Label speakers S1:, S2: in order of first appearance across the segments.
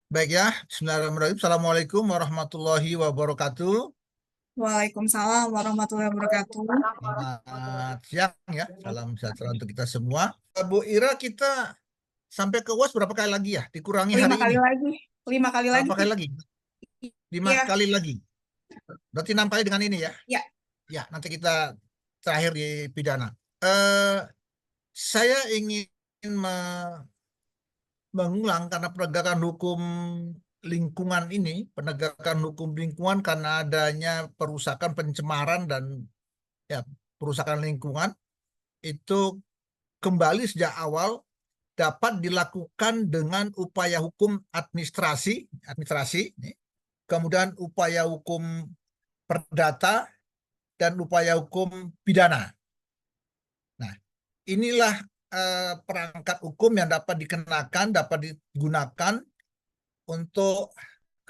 S1: Baik ya, Bismillahirrahmanirrahim. Assalamualaikum warahmatullahi wabarakatuh.
S2: Waalaikumsalam warahmatullahi wabarakatuh.
S1: Selamat siang ya, salam sejahtera untuk kita semua. Bu Ira, kita sampai ke UAS berapa kali lagi ya? Dikurangi
S2: Lima
S1: hari
S2: kali
S1: ini.
S2: lagi, lima kali lagi.
S1: Berapa kali lagi? Lima
S2: Iya,
S1: kali lagi. Berarti 6 kali dengan ini ya.
S2: ya.
S1: Ya, nanti kita terakhir di pidana. Eh, saya ingin mengulang karena penegakan hukum lingkungan ini, penegakan hukum lingkungan karena adanya perusakan, pencemaran dan ya perusakan lingkungan itu kembali sejak awal dapat dilakukan dengan upaya hukum administrasi, kemudian upaya hukum perdata dan upaya hukum pidana. Nah, inilah perangkat hukum yang dapat dikenakan, dapat digugakan untuk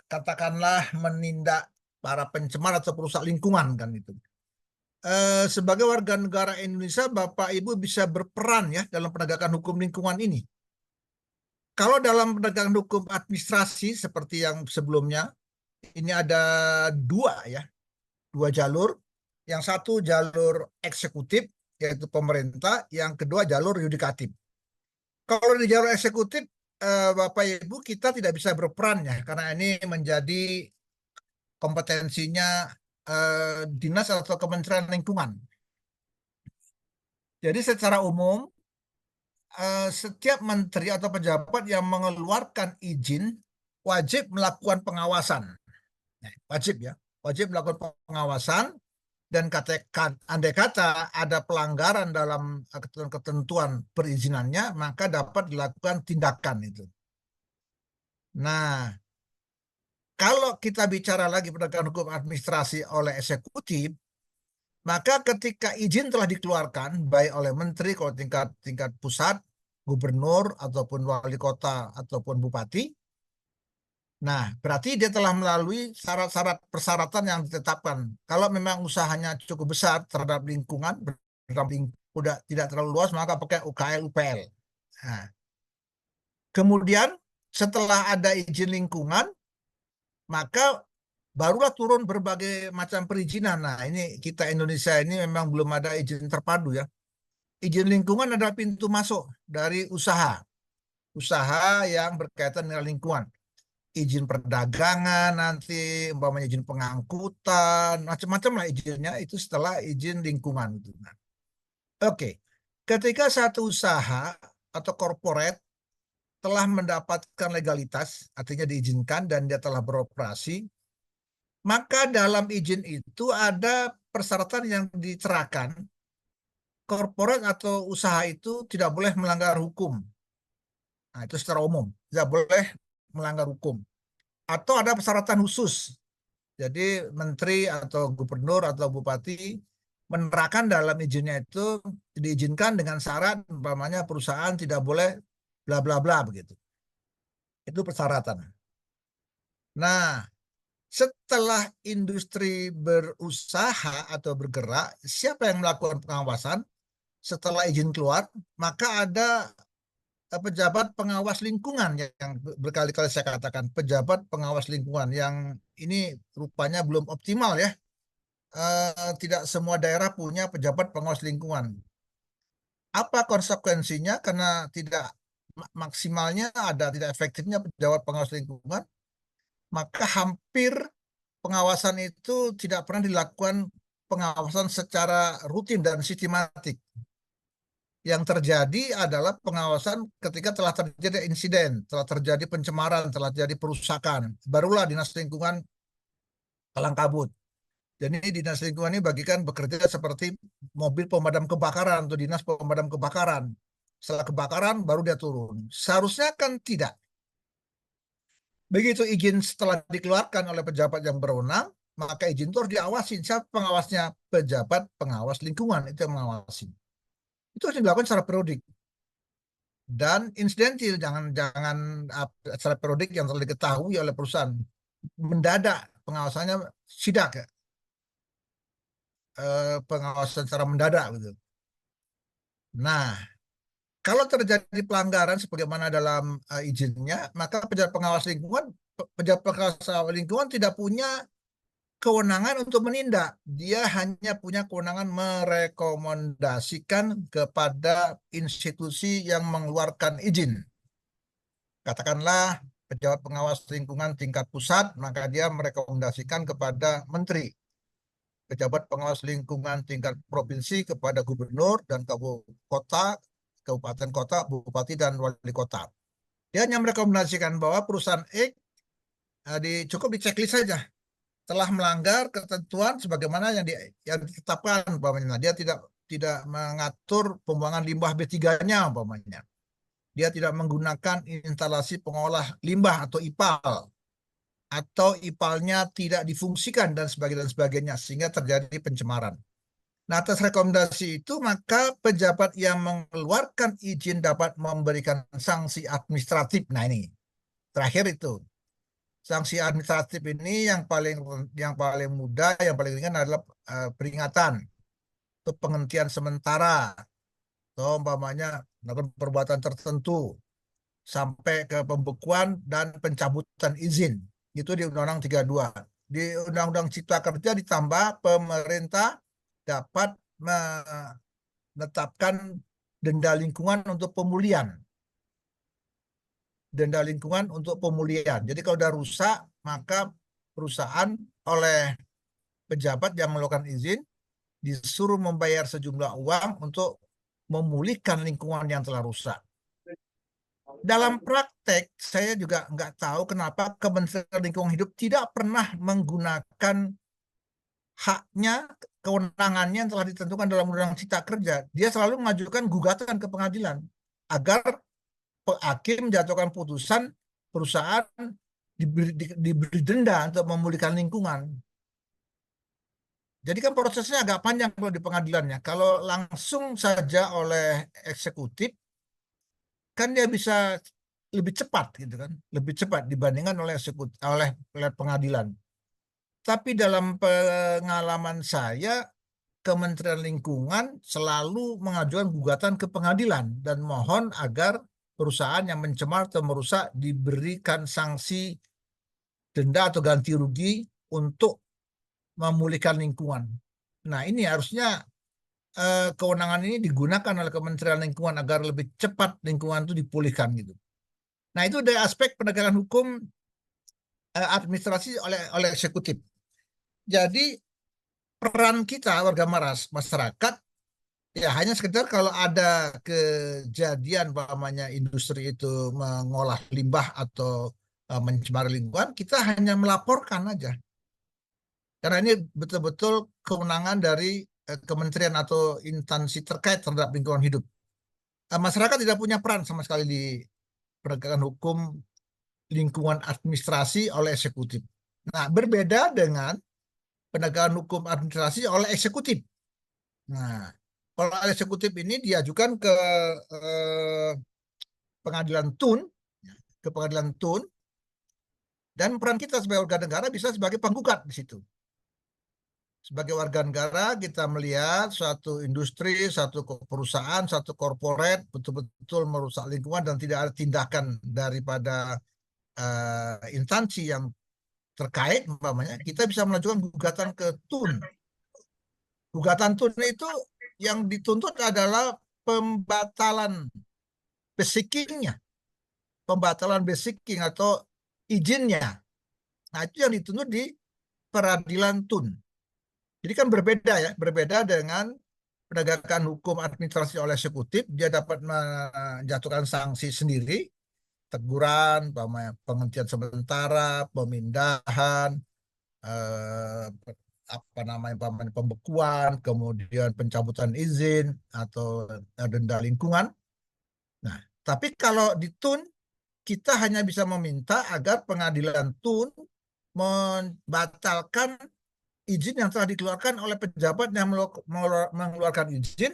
S1: katakanlah menindak para pencemar atau perusak lingkungan kan itu. Sebagai warga negara Indonesia, Bapak Ibu bisa berperan ya dalam penegakan hukum lingkungan ini. Kalau dalam penegakan hukum administrasi seperti yang sebelumnya, ini ada dua jalur. Yang satu jalur eksekutif, yaitu pemerintah. Yang kedua jalur yudikatif. Kalau di jalur eksekutif, Bapak Ibu kita tidak bisa berperan ya, karena ini menjadi kompetensinya dinas atau Kementerian Lingkungan. Jadi secara umum setiap menteri atau pejabat yang mengeluarkan izin wajib melakukan pengawasan. Wajib ya, wajib melakukan pengawasan dan katakan andai kata ada pelanggaran dalam ketentuan perizinannya, maka dapat dilakukan tindakan itu. Nah, kalau kita bicara lagi penegakan hukum administrasi oleh eksekutif, maka ketika izin telah dikeluarkan baik oleh menteri kalau tingkat pusat, gubernur ataupun wali kota ataupun bupati, nah berarti dia telah melalui syarat-syarat persyaratan yang ditetapkan. Kalau memang usahanya cukup besar terhadap lingkungan, udah tidak terlalu luas, maka pakai UKL UPL. Nah, kemudian setelah ada izin lingkungan, maka barulah turun berbagai macam perizinan. Nah, ini kita Indonesia ini memang belum ada izin terpadu ya. Izin lingkungan adalah pintu masuk dari usaha yang berkaitan dengan lingkungan. Izin perdagangan nanti, umpamanya izin pengangkutan, macam-macam lah izinnya itu setelah izin lingkungan itu. Nah, oke, ketika satu usaha atau corporate telah mendapatkan legalitas, artinya diizinkan dan dia telah beroperasi, maka dalam izin itu ada persyaratan yang dicerahkan. Korporat atau usaha itu tidak boleh melanggar hukum. Nah, itu secara umum, tidak boleh melanggar hukum. Atau ada persyaratan khusus. Jadi menteri atau gubernur atau bupati menerapkan dalam izinnya itu diizinkan dengan syarat umpamanya perusahaan tidak boleh bla bla bla begitu. Itu persyaratan. Nah, setelah industri berusaha atau bergerak, siapa yang melakukan pengawasan? Setelah izin keluar, maka ada pejabat pengawas lingkungan yang berkali-kali saya katakan, pejabat pengawas lingkungan yang ini rupanya belum optimal ya. Tidak semua daerah punya pejabat pengawas lingkungan. Apa konsekuensinya? Karena tidak maksimalnya ada, tidak efektifnya pejabat pengawas lingkungan, maka hampir pengawasan itu tidak pernah dilakukan pengawasan secara rutin dan sistematik. Yang terjadi adalah pengawasan ketika telah terjadi insiden, telah terjadi pencemaran, telah terjadi perusakan. Barulah dinas lingkungan kalang kabut. Jadi dinas lingkungan ini bagikan bekerja seperti mobil pemadam kebakaran atau dinas pemadam kebakaran. Setelah kebakaran baru dia turun. Seharusnya kan tidak. Begitu izin setelah dikeluarkan oleh pejabat yang berwenang, maka izin itu harus diawasi. Siapa pengawasnya? Pejabat pengawas lingkungan itu yang mengawasi. Itu harus dilakukan secara periodik dan insidentil, jangan secara periodik yang telah diketahui oleh perusahaan. Mendadak pengawasannya sidak ya. Pengawasan secara mendadak gitu. Nah, kalau terjadi pelanggaran sebagaimana dalam izinnya, maka pejabat pengawas lingkungan tidak punya kewenangan untuk menindak. Dia hanya punya kewenangan merekomendasikan kepada institusi yang mengeluarkan izin. Katakanlah pejabat pengawas lingkungan tingkat pusat, maka dia merekomendasikan kepada menteri. Pejabat pengawas lingkungan tingkat provinsi kepada gubernur dan kabupaten kota, bupati dan wali kota. Dia hanya merekomendasikan bahwa perusahaan X cukup di checklist saja telah melanggar ketentuan sebagaimana yang ditetapkan umpamanya. Dia tidak mengatur pembuangan limbah B3-nya umpamanya. Dia tidak menggunakan instalasi pengolah limbah atau IPAL, atau IPAL-nya tidak difungsikan dan sebagainya sehingga terjadi pencemaran. Nah, atas rekomendasi itu maka pejabat yang mengeluarkan izin dapat memberikan sanksi administratif. Nah, ini terakhir itu. Sanksi administratif ini yang paling mudah, yang paling ringan adalah peringatan atau penghentian sementara atau umpamanya melakukan perbuatan tertentu sampai ke pembekuan dan pencabutan izin. Itu di Undang-Undang 32. Di Undang-Undang Cipta Kerja ditambah pemerintah dapat menetapkan denda lingkungan untuk pemulihan. Denda lingkungan untuk pemulihan. Jadi kalau udah rusak, maka perusahaan oleh pejabat yang melakukan izin disuruh membayar sejumlah uang untuk memulihkan lingkungan yang telah rusak. Dalam praktek, saya juga nggak tahu kenapa Kementerian Lingkungan Hidup tidak pernah menggunakan haknya, kewenangannya yang telah ditentukan dalam Undang-Undang Cipta Kerja. Dia selalu mengajukan gugatan ke pengadilan agar hakim menjatuhkan putusan perusahaan diberi denda untuk memulihkan lingkungan. Jadi kan prosesnya agak panjang kalau di pengadilannya. Kalau langsung saja oleh eksekutif, kan dia bisa lebih cepat gitu kan, lebih cepat dibandingkan oleh pengadilan. Tapi dalam pengalaman saya, Kementerian Lingkungan selalu mengajukan gugatan ke pengadilan dan mohon agar perusahaan yang mencemar atau merusak diberikan sanksi denda atau ganti rugi untuk memulihkan lingkungan. Nah, ini harusnya kewenangan ini digunakan oleh Kementerian Lingkungan agar lebih cepat lingkungan itu dipulihkan gitu. Nah, itu dari aspek penegakan hukum administrasi oleh eksekutif. Jadi peran kita warga masyarakat ya hanya sekedar kalau ada kejadian umpamanya industri itu mengolah limbah atau mencemari lingkungan, kita hanya melaporkan aja. Karena ini betul-betul kewenangan dari kementerian atau instansi terkait terhadap lingkungan hidup. Masyarakat tidak punya peran sama sekali di penegakan hukum lingkungan administrasi oleh eksekutif. Nah, berbeda dengan penegakan hukum administrasi oleh eksekutif. Nah, kalau eksekutif ini diajukan ke pengadilan TUN, dan peran kita sebagai warga negara bisa sebagai penggugat di situ. Sebagai warga negara, kita melihat suatu industri, satu perusahaan, satu korporat betul-betul merusak lingkungan dan tidak ada tindakan daripada instansi yang terkait, umpamanya, kita bisa mengajukan gugatan ke TUN. Gugatan TUN itu yang dituntut adalah pembatalan basicingnya, pembatalan basicing atau izinnya. Nah, itu yang dituntut di peradilan TUN. Jadi kan berbeda dengan penegakan hukum administrasi oleh eksekutif. Dia dapat menjatuhkan sanksi sendiri, teguran, penghentian sementara, pemindahan, pembekuan, kemudian pencabutan izin atau denda lingkungan. Nah, tapi kalau di TUN kita hanya bisa meminta agar pengadilan TUN membatalkan izin yang telah dikeluarkan oleh pejabat yang mengeluarkan izin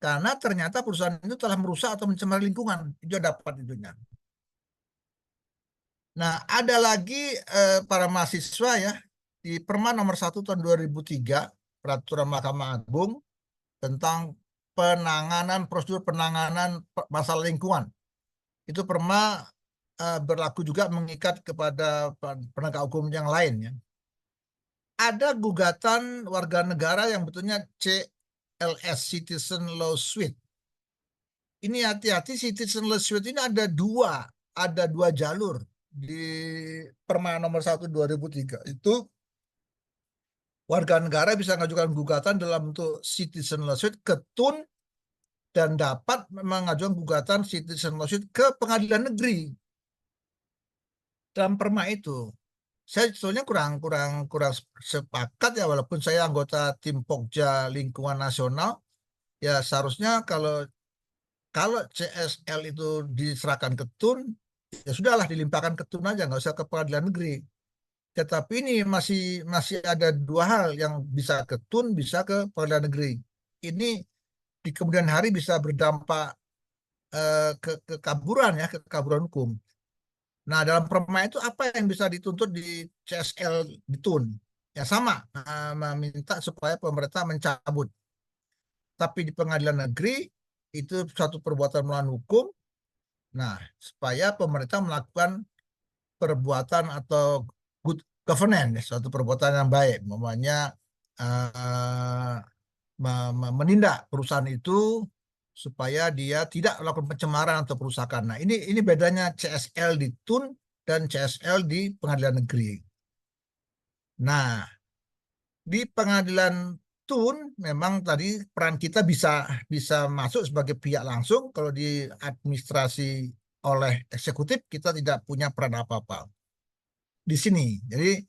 S1: karena ternyata perusahaan itu telah merusak atau mencemari lingkungan. Itu dapat itunya. Nah, ada lagi para mahasiswa ya, di Perma nomor 1 tahun 2003, Peraturan Mahkamah Agung tentang prosedur penanganan masalah lingkungan. Itu perma berlaku juga mengikat kepada penegak hukum yang lain ya. Ada gugatan warga negara yang betulnya CLS, Citizen Law Suite. Ini hati-hati, Citizen Law Suite ini ada dua jalur di Perma nomor 1 2003. Itu warga negara bisa mengajukan gugatan dalam bentuk Citizen Law Suite ke TUN dan dapat mengajukan gugatan Citizen Law Suite ke pengadilan negeri. Dalam Perma itu saya sebetulnya kurang sepakat ya, walaupun saya anggota tim Pokja Lingkungan Nasional ya, seharusnya kalau CSL itu diserahkan ke TUN ya sudahlah, dilimpahkan ke TUN aja, nggak usah ke pengadilan negeri. Tetapi ini masih ada dua hal yang bisa ke TUN, bisa ke pengadilan negeri. Ini di kemudian hari bisa berdampak kekaburan ya, kekaburan hukum. Nah, dalam Perma itu apa yang bisa dituntut di CSL di TUN? Ya sama, meminta supaya pemerintah mencabut. Tapi di pengadilan negeri itu suatu perbuatan melawan hukum. Nah, supaya pemerintah melakukan perbuatan atau good governance, suatu perbuatan yang baik, namanya menindak perusahaan itu supaya dia tidak melakukan pencemaran atau perusakan. Nah, ini bedanya CSL di TUN dan CSL di pengadilan negeri. Nah, di pengadilan TUN memang tadi peran kita bisa masuk sebagai pihak langsung. Kalau di administrasi oleh eksekutif kita tidak punya peran apa-apa di sini. Jadi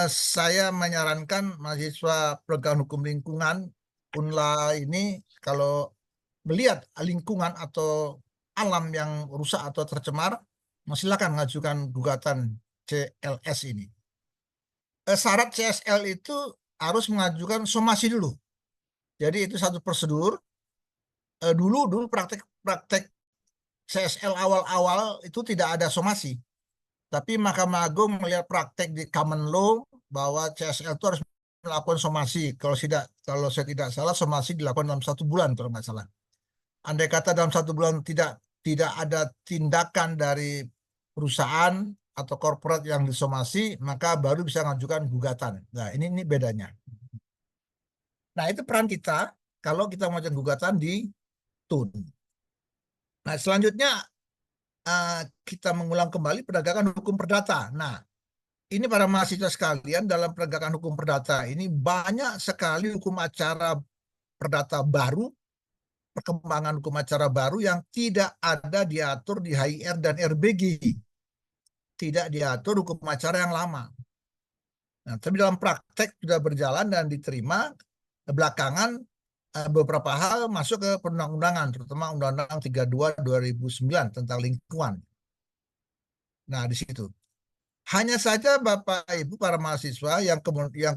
S1: saya menyarankan mahasiswa penegakan hukum lingkungan UNLA ini kalau melihat lingkungan atau alam yang rusak atau tercemar, silakan mengajukan gugatan CLS ini. Syarat CSL itu harus mengajukan somasi dulu. Jadi itu satu prosedur. Dulu praktek CSL awal-awal itu tidak ada somasi. Tapi Mahkamah Agung melihat praktek di common law bahwa CSL itu harus melakukan somasi. Kalau saya tidak salah, somasi dilakukan dalam 1 bulan kalau nggak salah. Andai kata dalam 1 bulan tidak ada tindakan dari perusahaan atau korporat yang disomasi, maka baru bisa mengajukan gugatan. Nah, ini bedanya. Nah, itu peran kita kalau kita mengajukan gugatan di TUN. Nah, selanjutnya kita mengulang kembali penegakan hukum perdata. Nah, ini para mahasiswa sekalian, dalam penegakan hukum perdata ini banyak sekali hukum acara perdata baru, perkembangan hukum acara baru yang tidak ada diatur di HIR dan RBG. Tidak diatur hukum acara yang lama. Nah, tapi dalam praktek sudah berjalan dan diterima, belakangan beberapa hal masuk ke perundang-undangan, terutama Undang-Undang 32 2009 tentang lingkungan. Nah, di situ. Hanya saja Bapak Ibu para mahasiswa yang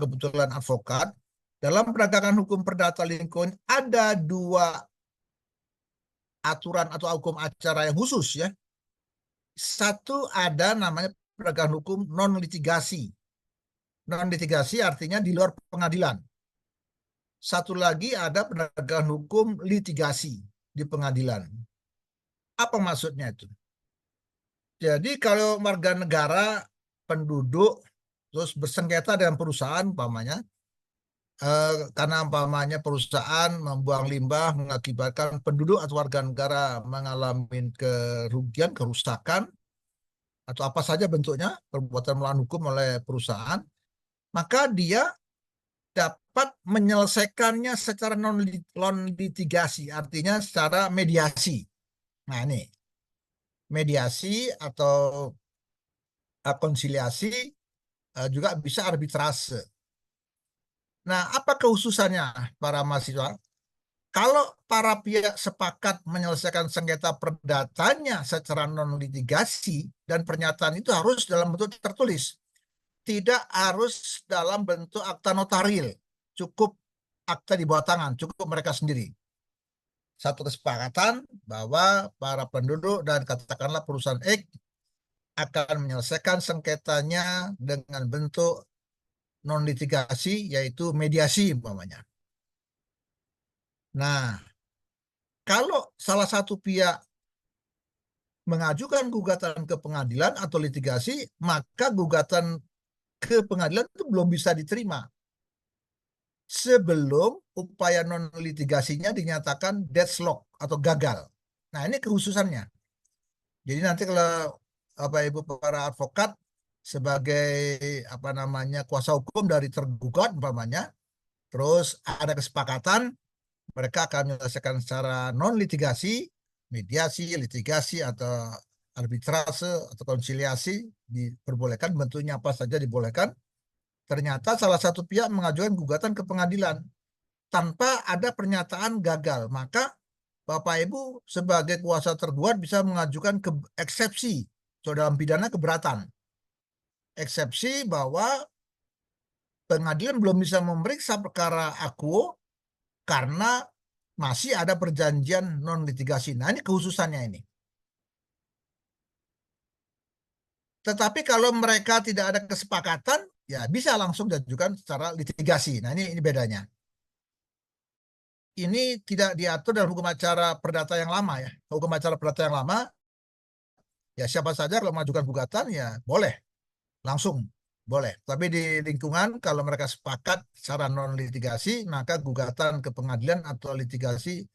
S1: kebetulan advokat, dalam penegakan hukum perdata lingkungan ada 2 aturan atau hukum acara yang khusus ya. Satu ada namanya penegakan hukum non litigasi. Non litigasi artinya di luar pengadilan. Satu lagi ada penegakan hukum litigasi di pengadilan. Apa maksudnya itu? Jadi kalau warga negara, penduduk, terus bersengketa dengan perusahaan, umpamanya, karena umpamanya perusahaan membuang limbah mengakibatkan penduduk atau warga negara mengalami kerugian, kerusakan, atau apa saja bentuknya, perbuatan melawan hukum oleh perusahaan, maka dia dapat menyelesaikannya secara non litigasi, artinya secara mediasi. Nah, ini mediasi atau konsiliasi, juga bisa arbitrase. Nah, apa kekhususannya para mahasiswa? Kalau para pihak sepakat menyelesaikan sengketa perdatanya secara non litigasi, dan pernyataan itu harus dalam bentuk tertulis, tidak harus dalam bentuk akta notaril, cukup akta di bawah tangan, cukup mereka sendiri. Satu kesepakatan bahwa para penduduk dan katakanlah perusahaan X akan menyelesaikan sengketanya dengan bentuk non litigasi, yaitu mediasi umpamanya. Nah, kalau salah satu pihak mengajukan gugatan ke pengadilan atau litigasi, maka gugatan ke pengadilan itu belum bisa diterima sebelum upaya non litigasinya dinyatakan deadlock atau gagal. Nah, ini kekhususannya. Jadi nanti kalau Bapak Ibu para advokat sebagai kuasa hukum dari tergugat umpamanya, terus ada kesepakatan mereka akan menyelesaikan secara non litigasi, mediasi, litigasi atau arbitrase atau konsiliasi diperbolehkan, bentuknya apa saja dibolehkan. Ternyata salah satu pihak mengajukan gugatan ke pengadilan tanpa ada pernyataan gagal, maka Bapak Ibu sebagai kuasa tergugat bisa mengajukan eksepsi. So, dalam pidana keberatan. Eksepsi bahwa pengadilan belum bisa memeriksa perkara akuo karena masih ada perjanjian non litigasi. Nah, ini khususannya ini. Tetapi kalau mereka tidak ada kesepakatan, ya bisa langsung diajukan secara litigasi. Nah, ini bedanya. Ini tidak diatur dalam hukum acara perdata yang lama ya. Hukum acara perdata yang lama, ya siapa saja kalau mengajukan gugatan ya boleh, langsung boleh. Tapi di lingkungan kalau mereka sepakat secara non litigasi, maka gugatan ke pengadilan atau litigasi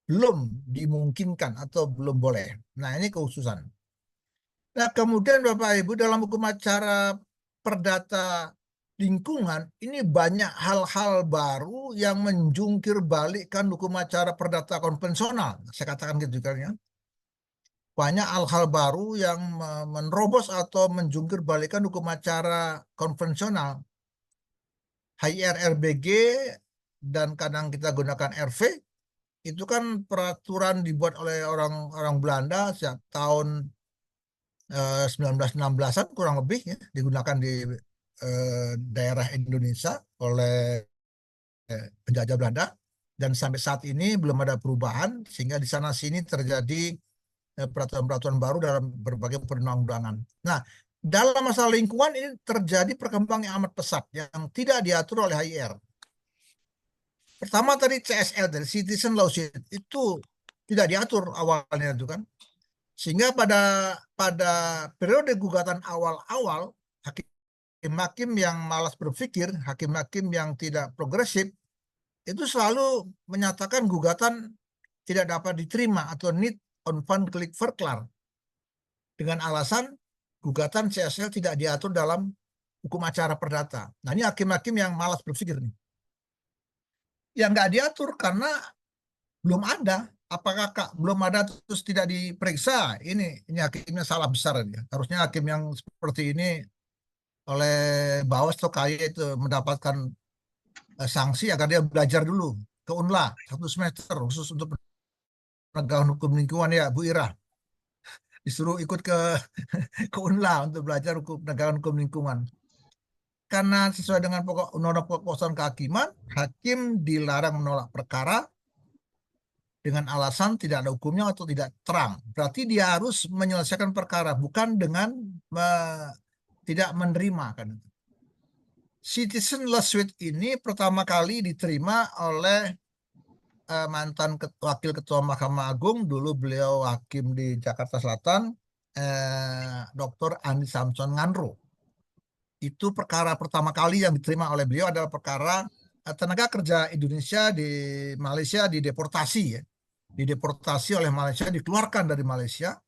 S1: belum dimungkinkan atau belum boleh. Nah, ini kekhususan. Nah, kemudian Bapak Ibu dalam hukum acara perdata lingkungan ini banyak hal-hal baru yang menjungkir balikkan hukum acara perdata konvensional. Saya katakan gitu kan ya. Banyak hal-hal baru yang menerobos atau menjungkir balikkan hukum acara konvensional. HIR RBG dan kadang kita gunakan RV itu kan peraturan dibuat oleh orang Belanda sejak tahun 1916-an kurang lebih ya, digunakan di daerah Indonesia oleh penjajah Belanda, dan sampai saat ini belum ada perubahan sehingga di sana sini terjadi peraturan-peraturan baru dalam berbagai perundang-undangan. Nah, dalam masalah lingkungan ini terjadi perkembangan yang amat pesat yang tidak diatur oleh HIR. Pertama tadi CSL dari Citizen Lawsuit itu tidak diatur awalnya itu kan. Sehingga pada periode gugatan awal-awal, hakim-hakim yang malas berpikir, hakim-hakim yang tidak progresif, itu selalu menyatakan gugatan tidak dapat diterima atau need on fund click verklar. Dengan alasan gugatan CSL tidak diatur dalam hukum acara perdata. Nah, ini hakim-hakim yang malas berpikir nih. Yang nggak diatur karena belum ada. Apakah belum ada terus tidak diperiksa? Ini hakimnya salah besar ya. Harusnya hakim yang seperti ini oleh Bawas atau KY itu mendapatkan sanksi agar dia belajar dulu ke UNLA 1 semester khusus untuk penegakan hukum lingkungan ya Bu Ira. Disuruh ikut ke UNLA untuk belajar penegakan hukum lingkungan. Karena sesuai dengan pokok undang-undang pokok kehakiman, hakim dilarang menolak perkara dengan alasan tidak ada hukumnya atau tidak terang. Berarti dia harus menyelesaikan perkara, bukan dengan tidak menerima kan. Citizen lawsuit ini pertama kali diterima oleh mantan wakil ketua Mahkamah Agung, dulu beliau hakim di Jakarta Selatan, Dr. Andi Samson Nganro. Itu perkara pertama kali yang diterima oleh beliau adalah perkara tenaga kerja Indonesia di Malaysia dideportasi ya. Dideportasi oleh Malaysia, dikeluarkan dari Malaysia.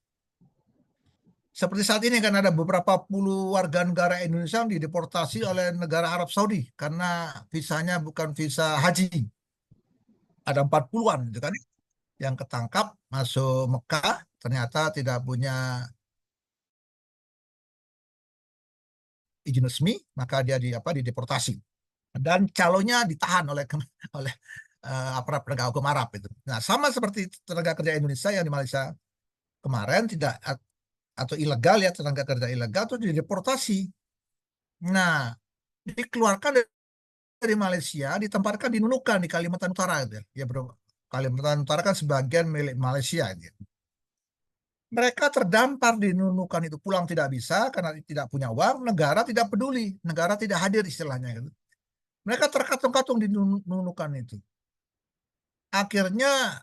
S1: Seperti saat ini kan ada beberapa puluh warga negara Indonesia yang dideportasi oleh negara Arab Saudi karena visanya bukan visa haji. Ada 40-an gitu kan yang ketangkap masuk Mekah, ternyata tidak punya izin resmi, maka dia dideportasi. Dan calonnya ditahan oleh aparat penegak hukum Arab itu. Nah, sama seperti tenaga kerja Indonesia yang di Malaysia kemarin tidak atau ilegal ya, tenaga kerja ilegal itu dideportasi. Nah, dikeluarkan dari Malaysia, ditempatkan di Nunukan di Kalimantan Utara itu ya. Bro. Kalimantan Utara kan sebagian milik Malaysia gitu. Mereka terdampar di Nunukan itu, pulang tidak bisa karena tidak punya uang, negara tidak peduli, negara tidak hadir istilahnya gitu. Mereka terkatung-katung di Nunukan itu. akhirnya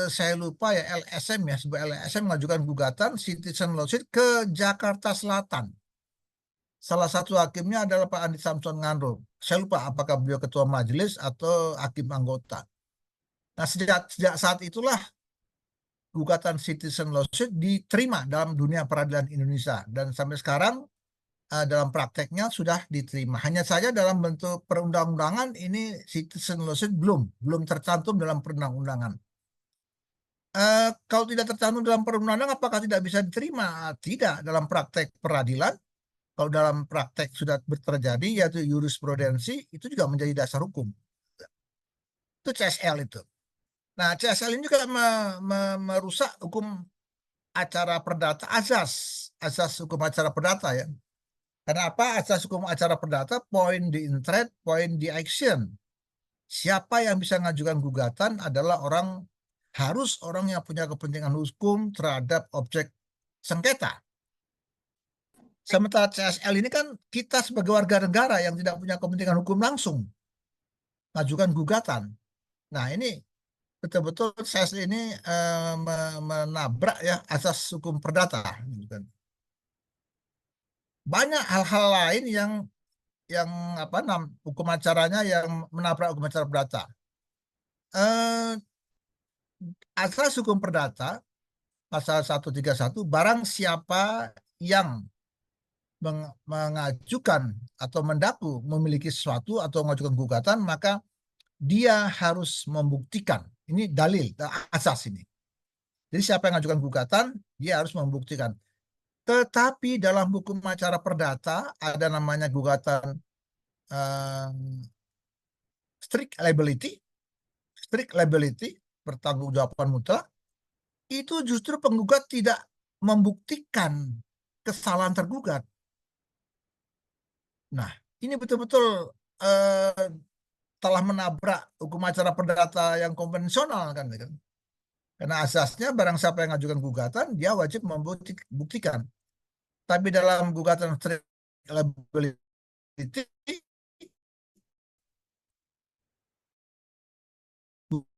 S1: saya lupa ya LSM ya, sebuah LSM mengajukan gugatan citizen lawsuit ke Jakarta Selatan. Salah satu hakimnya adalah Pak Andi Samson Ngandro. Saya lupa apakah beliau ketua majelis atau hakim anggota. Nah, sejak saat itulah gugatan citizen lawsuit diterima dalam dunia peradilan Indonesia dan sampai sekarang dalam prakteknya sudah diterima. Hanya saja dalam bentuk perundang-undangan ini citizen lawsuit belum tercantum dalam perundang-undangan. Kalau tidak tercantum dalam perundang-undangan, apakah tidak bisa diterima? Tidak, dalam praktek peradilan. Kalau dalam praktek sudah terjadi, yaitu jurisprudensi, itu juga menjadi dasar hukum. Itu CSL itu. Nah, CSL ini juga merusak hukum acara perdata, asas hukum acara perdata ya. Karena apa? Asas hukum acara perdata, point di intrade, point di action. Siapa yang bisa mengajukan gugatan adalah harus orang yang punya kepentingan hukum terhadap objek sengketa. Sementara CSL ini kan kita sebagai warga negara yang tidak punya kepentingan hukum langsung mengajukan gugatan. Nah, ini betul-betul CSL ini menabrak ya asas hukum perdata. Banyak hal-hal lain yang hukum acaranya yang menabrak hukum acara perdata. Asas hukum perdata pasal 131, barang siapa yang mengajukan atau mendaku memiliki sesuatu atau mengajukan gugatan, maka dia harus membuktikan. Ini dalil, asas ini. Jadi siapa yang mengajukan gugatan, dia harus membuktikan. Tetapi dalam hukum acara perdata ada namanya gugatan strict liability, pertanggungjawaban mutlak. Itu justru penggugat tidak membuktikan kesalahan tergugat. Nah, ini betul-betul telah menabrak hukum acara perdata yang konvensional kan. Karena asasnya barang siapa yang mengajukan gugatan, dia wajib membuktikan. Tapi dalam gugatan strict liability,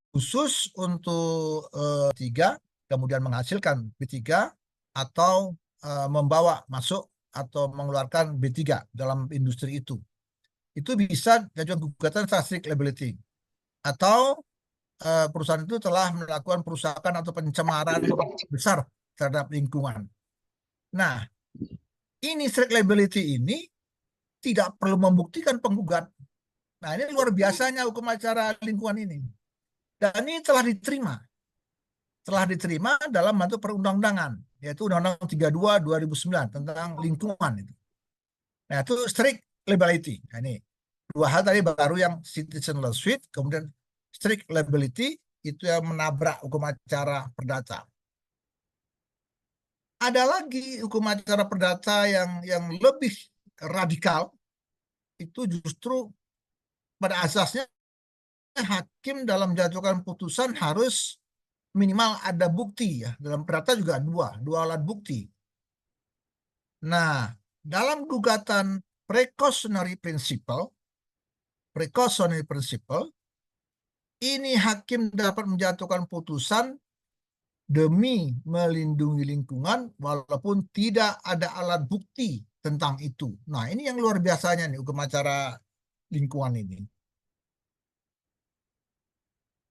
S1: khusus untuk tiga, kemudian menghasilkan B3 atau membawa masuk atau mengeluarkan B3 dalam industri itu bisa diajukan gugatan strict liability. Atau perusahaan itu telah melakukan perusakan atau pencemaran besar terhadap lingkungan. Nah, ini strict liability ini tidak perlu membuktikan penggugat. Nah, ini luar biasanya hukum acara lingkungan ini. Dan ini telah diterima dalam bentuk perundang-undangan, yaitu Undang-Undang 32 2009 tentang lingkungan itu. Nah, itu strict liability. Nah, ini dua hal tadi baru yang citizen lawsuit, kemudian strict liability itu yang menabrak hukum acara perdata. Ada lagi hukum acara perdata yang lebih radikal, itu justru pada asasnya hakim dalam menjatuhkan putusan harus minimal ada bukti ya. Dalam perdata juga dua alat bukti. Nah, dalam gugatan precautionary principle, ini hakim dapat menjatuhkan putusan demi melindungi lingkungan walaupun tidak ada alat bukti tentang itu. Nah, ini yang luar biasanya nih hukum acara lingkungan ini.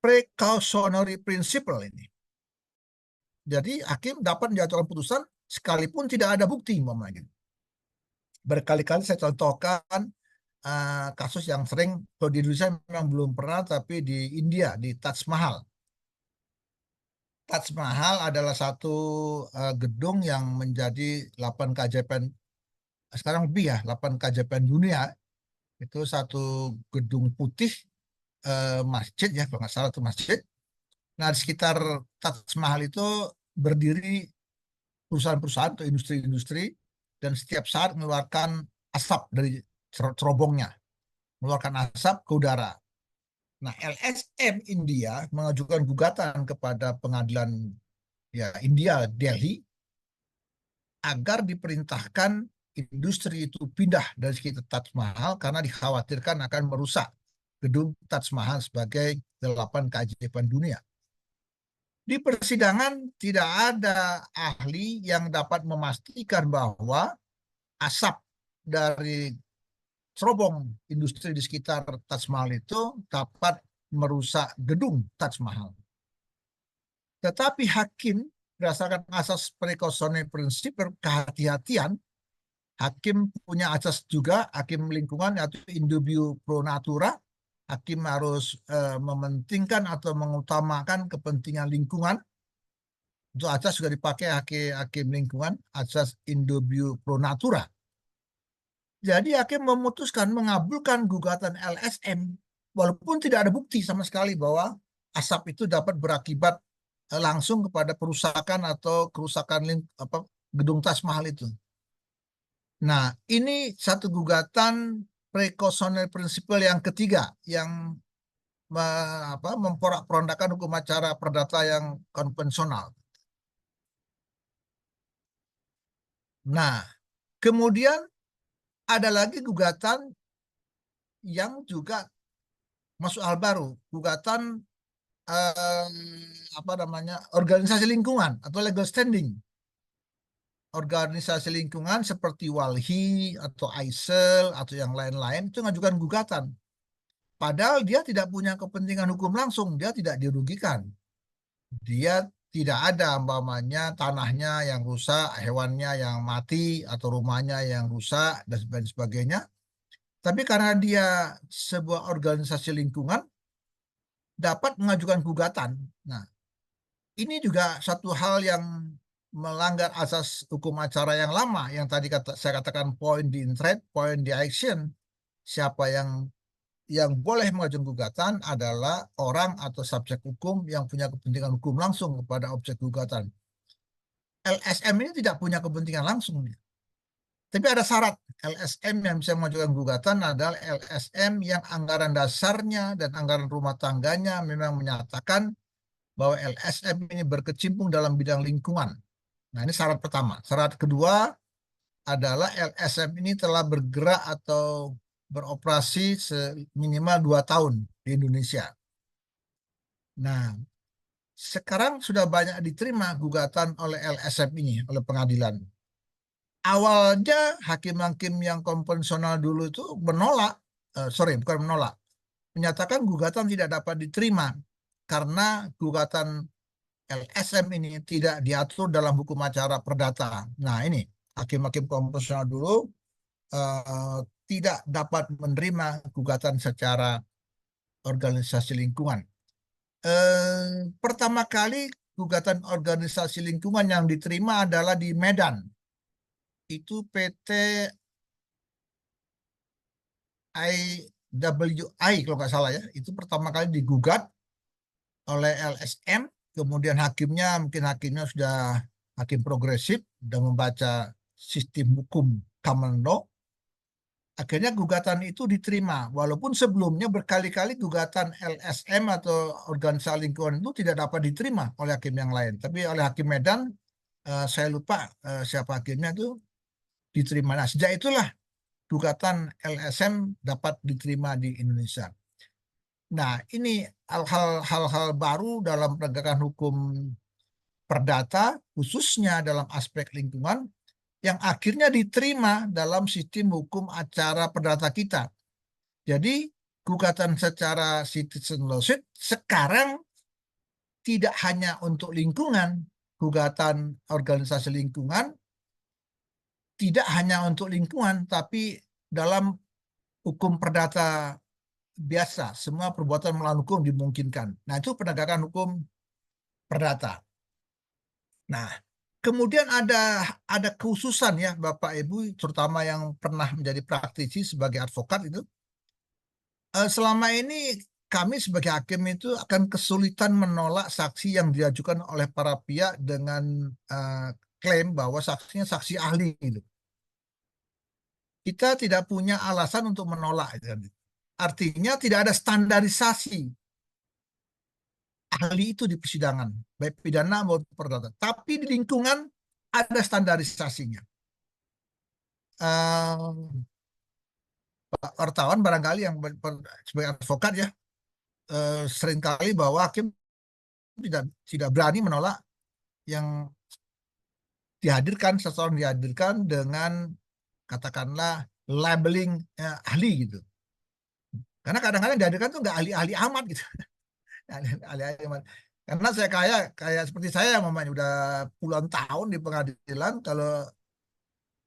S1: Precautionary principle ini. Jadi hakim dapat menjatuhkan putusan sekalipun tidak ada bukti, umpamanya. Berkali-kali saya contohkan kasus yang sering, kalau di Indonesia memang belum pernah, tapi di India, di Taj Mahal. Taj Mahal adalah satu gedung yang menjadi 8 keajaiban, sekarang lebih ya, 8 keajaiban dunia. Itu satu gedung putih, masjid ya, kalau nggak salah itu masjid. Nah, di sekitar Taj Mahal itu berdiri perusahaan-perusahaan atau industri-industri, dan setiap saat mengeluarkan asap dari cerobongnya, mengeluarkan asap ke udara. Nah, LSM India mengajukan gugatan kepada pengadilan ya India Delhi agar diperintahkan industri itu pindah dari sekitar Taj Mahal karena dikhawatirkan akan merusak gedung Taj Mahal sebagai 8 keajaiban dunia. Di persidangan tidak ada ahli yang dapat memastikan bahwa asap dari cerobong industri di sekitar Taj Mahal itu dapat merusak gedung Taj Mahal. Tetapi hakim berdasarkan asas precautionary principle, kehati-hatian, hakim punya asas juga, hakim lingkungan yaitu in dubio pro natura. Hakim harus mementingkan atau mengutamakan kepentingan lingkungan. Itu asas juga dipakai hakim lingkungan, asas in dubio pro natura. Jadi hakim memutuskan mengabulkan gugatan LSM walaupun tidak ada bukti sama sekali bahwa asap itu dapat berakibat langsung kepada perusakan atau kerusakan gedung Taj Mahal itu. Nah, ini satu gugatan precautionary principle yang ketiga yang memporak-porandakan hukum acara perdata yang konvensional. Nah, kemudian ada lagi gugatan yang juga masuk hal baru, gugatan organisasi lingkungan atau legal standing. Organisasi lingkungan seperti WALHI atau ISEL atau yang lain-lain itu mengajukan gugatan. Padahal dia tidak punya kepentingan hukum langsung, dia tidak dirugikan. Dia tidak ada umpamanya tanahnya yang rusak, hewannya yang mati, atau rumahnya yang rusak, dan sebagainya. Tapi karena dia sebuah organisasi lingkungan, dapat mengajukan gugatan. Nah, ini juga satu hal yang melanggar asas hukum acara yang lama, yang tadi saya katakan point di interest, point di action. Siapa yang boleh mengajukan gugatan adalah orang atau subjek hukum yang punya kepentingan hukum langsung kepada objek gugatan. LSM ini tidak punya kepentingan langsung. Tapi ada syarat. LSM yang bisa mengajukan gugatan adalah LSM yang anggaran dasarnya dan anggaran rumah tangganya memang menyatakan bahwa LSM ini berkecimpung dalam bidang lingkungan. Nah, ini syarat pertama. Syarat kedua adalah LSM ini telah bergerak atau beroperasi minimal 2 tahun di Indonesia. Nah, sekarang sudah banyak diterima gugatan oleh LSM ini, oleh pengadilan. Awalnya hakim-hakim yang konvensional dulu itu bukan menolak, menyatakan gugatan tidak dapat diterima karena gugatan LSM ini tidak diatur dalam hukum acara perdata. Nah, ini hakim-hakim konvensional dulu tidak dapat menerima gugatan secara organisasi lingkungan. Pertama kali gugatan organisasi lingkungan yang diterima adalah di Medan. Itu PT IWI kalau nggak salah ya. Itu pertama kali digugat oleh LSM. Kemudian mungkin hakimnya sudah hakim progresif dan membaca sistem hukum common law. Akhirnya gugatan itu diterima, walaupun sebelumnya berkali-kali gugatan LSM atau organisasi lingkungan itu tidak dapat diterima oleh hakim yang lain. Tapi oleh hakim Medan, saya lupa siapa hakimnya itu, diterima. Nah, sejak itulah gugatan LSM dapat diterima di Indonesia. Nah, ini hal-hal baru dalam penegakan hukum perdata, khususnya dalam aspek lingkungan, yang akhirnya diterima dalam sistem hukum acara perdata kita. Jadi, gugatan secara citizen lawsuit sekarang tidak hanya untuk lingkungan, gugatan organisasi lingkungan tidak hanya untuk lingkungan, tapi dalam hukum perdata biasa, semua perbuatan melawan hukum dimungkinkan. Nah, itu penegakan hukum perdata. Nah, kemudian ada khususan ya Bapak Ibu, terutama yang pernah menjadi praktisi sebagai advokat itu. Selama ini kami sebagai hakim itu akan kesulitan menolak saksi yang diajukan oleh para pihak dengan klaim bahwa saksinya saksi ahli. Gitu. Kita tidak punya alasan untuk menolak. Artinya tidak ada standarisasi ahli itu di persidangan, baik pidana maupun perdata. Tapi di lingkungan ada standarisasinya. Pak wartawan barangkali yang sebagai advokat ya, seringkali bahwa hakim tidak berani menolak yang dihadirkan, seseorang dihadirkan dengan katakanlah labeling ahli gitu. Karena kadang-kadang dihadirkan tuh nggak ahli-ahli amat gitu. Ahli-ahli amat. Karena saya kayak seperti saya mamanya udah puluhan tahun di pengadilan, kalau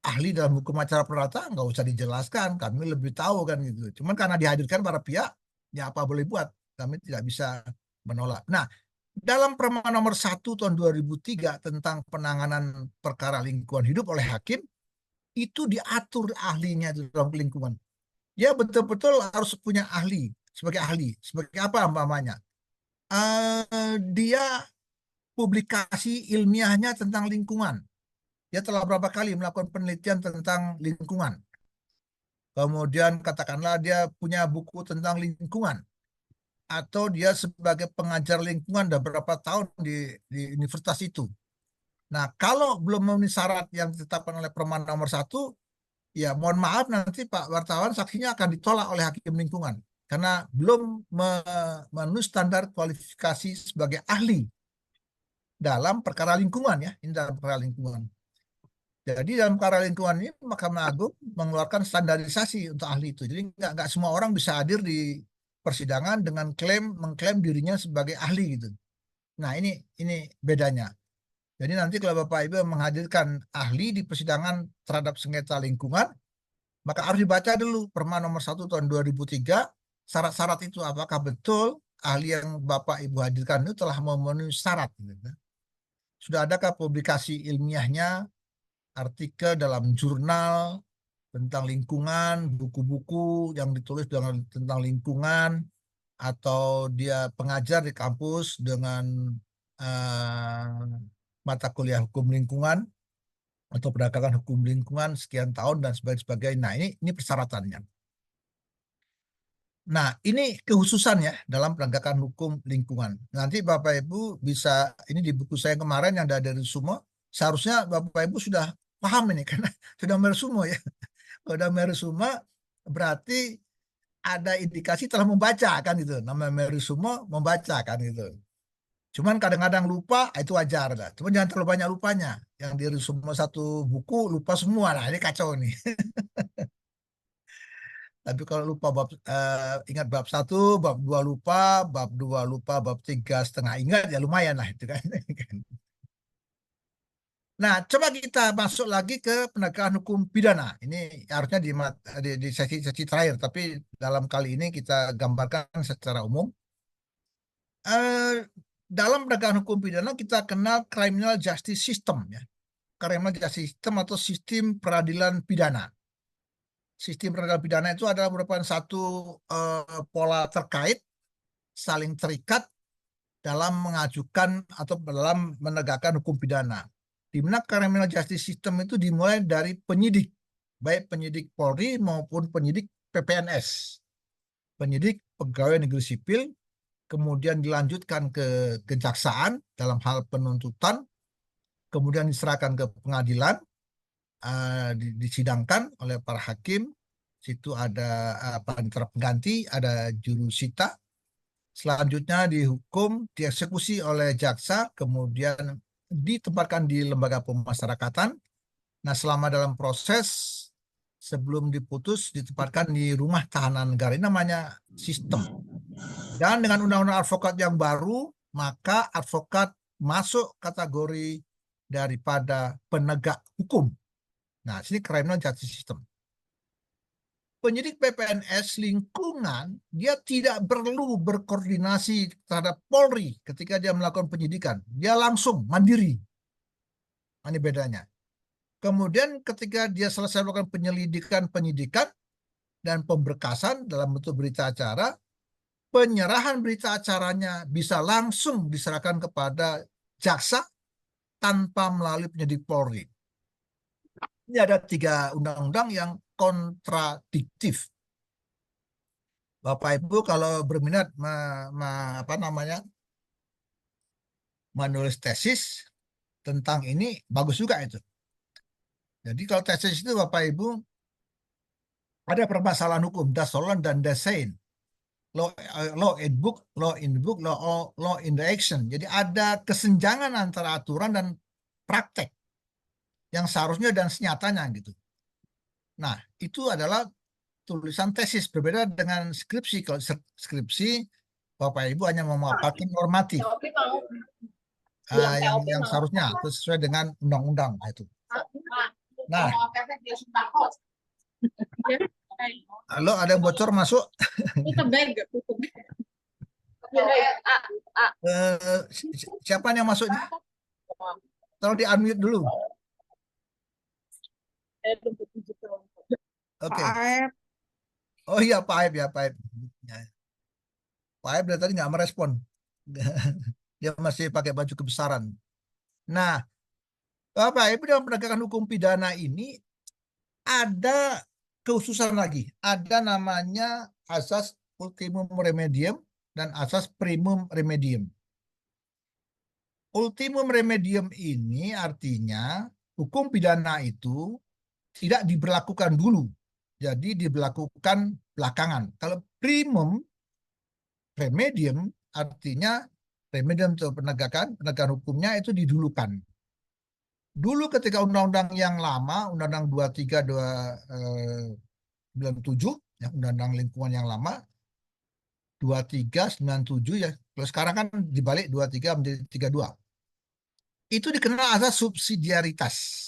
S1: ahli dalam hukum acara perdata nggak usah dijelaskan, kami lebih tahu kan gitu. Cuman karena dihadirkan para pihak, ya apa boleh buat, kami tidak bisa menolak. Nah, dalam Perma nomor 1 tahun 2003 tentang penanganan perkara lingkungan hidup oleh hakim, itu diatur ahlinya di dalam lingkungan. Dia betul-betul harus punya ahli, sebagai ahli. Sebagai apa umpamanya? Dia publikasi ilmiahnya tentang lingkungan. Dia telah berapa kali melakukan penelitian tentang lingkungan. Kemudian katakanlah dia punya buku tentang lingkungan. Atau dia sebagai pengajar lingkungan udah berapa tahun di universitas itu. Nah, kalau belum memenuhi syarat yang ditetapkan oleh Perma nomor 1, ya mohon maaf nanti Pak wartawan saksinya akan ditolak oleh hakim lingkungan. Karena belum memenuhi standar kualifikasi sebagai ahli dalam perkara lingkungan ya. Ini dalam perkara lingkungan. Jadi dalam perkara lingkungan ini Mahkamah Agung mengeluarkan standarisasi untuk ahli itu. Jadi nggak semua orang bisa hadir di persidangan dengan mengklaim dirinya sebagai ahli gitu. Nah ini bedanya. Jadi nanti kalau Bapak Ibu menghadirkan ahli di persidangan terhadap sengketa lingkungan, maka harus dibaca dulu Perma nomor 1 tahun 2003, syarat-syarat itu apakah betul ahli yang Bapak Ibu hadirkan itu telah memenuhi syarat. Gitu. Sudah adakah publikasi ilmiahnya, artikel dalam jurnal tentang lingkungan, buku-buku yang ditulis tentang lingkungan, atau dia pengajar di kampus dengan mata kuliah hukum lingkungan atau penegakan hukum lingkungan sekian tahun dan sebagainya. Nah, ini persyaratannya. Nah, ini kekhususannya dalam penegakan hukum lingkungan. Nanti Bapak Ibu bisa, ini di buku saya kemarin yang dari Sumo, seharusnya Bapak Ibu sudah paham ini karena sudah meresumo ya. Kalau sudah meresumo berarti ada indikasi telah membaca kan gitu. Nama meresumo membaca kan gitu. Cuman kadang-kadang lupa, itu wajar lah. Cuman jangan terlalu banyak lupanya. Yang diresumo satu buku lupa semua, nah ini kacau nih. Tapi kalau lupa ingat bab 1, bab 2 lupa, bab 2 lupa, bab 3 setengah ingat, ya lumayan lah itu kan. Nah, coba kita masuk lagi ke penegakan hukum pidana. Ini harusnya di sesi terakhir, tapi dalam kali ini kita gambarkan secara umum. Eh, Dalam penegakan hukum pidana kita kenal criminal justice system ya. Criminal justice system atau sistem peradilan pidana. Sistem peradilan pidana itu adalah merupakan satu pola terkait, saling terikat dalam mengajukan atau dalam menegakkan hukum pidana. Di mana criminal justice system itu dimulai dari penyidik, baik penyidik Polri maupun penyidik PPNS, penyidik pegawai negeri sipil, kemudian dilanjutkan ke kejaksaan dalam hal penuntutan, kemudian diserahkan ke pengadilan, disidangkan oleh para hakim. Situ ada panitera pengganti, ada jurusita. Selanjutnya dihukum, dieksekusi oleh jaksa, kemudian ditempatkan di lembaga pemasyarakatan. Nah, selama dalam proses sebelum diputus ditempatkan di rumah tahanan negara. Ini namanya sistem. Dan dengan undang-undang advokat yang baru, maka advokat masuk kategori daripada penegak hukum. Nah, sini criminal justice system. Penyidik PPNS lingkungan, dia tidak perlu berkoordinasi terhadap Polri ketika dia melakukan penyidikan. Dia langsung mandiri. Ini bedanya. Kemudian ketika dia selesai melakukan penyidikan dan pemberkasan dalam bentuk berita acara, penyerahan berita acaranya bisa langsung diserahkan kepada jaksa tanpa melalui penyidik Polri. Ini ada 3 undang-undang yang kontradiktif. Bapak Ibu kalau berminat menulis tesis tentang ini bagus juga itu. Jadi kalau tesis itu Bapak Ibu ada permasalahan hukum, das Solon dan das Sein. Law in book, law in the book, law in the action. Jadi ada kesenjangan antara aturan dan praktek yang seharusnya dan senyatanya gitu. Nah, itu adalah tulisan tesis, berbeda dengan skripsi. Kalau skripsi, Bapak Ibu hanya memaparkan normatif yang seharusnya sesuai dengan undang-undang itu. Nah, halo, ada yang bocor masuk? Siapa yang masuk ini? Tolong di-unmute dulu. Oke.
S2: Pak
S1: Oh iya, Pak Aib ya, Pak Aib. Ya. Pak Aib dari tadi nggak merespon. Dia masih pakai baju kebesaran. Nah, Bapak Ibu, dalam penegakan hukum pidana ini ada kekhususan lagi. Ada namanya asas ultimum remedium dan asas primum remedium. Ultimum remedium ini artinya hukum pidana itu tidak diberlakukan dulu, jadi diberlakukan belakangan. Kalau primum remedium artinya remedium itu penegakan hukumnya itu didulukan. Dulu ketika undang-undang yang lama, Undang-Undang 23 97, ya, Undang-Undang Lingkungan yang lama, 2397 ya. Kalau sekarang kan dibalik 23 menjadi 32. Itu dikenal asas subsidiaritas.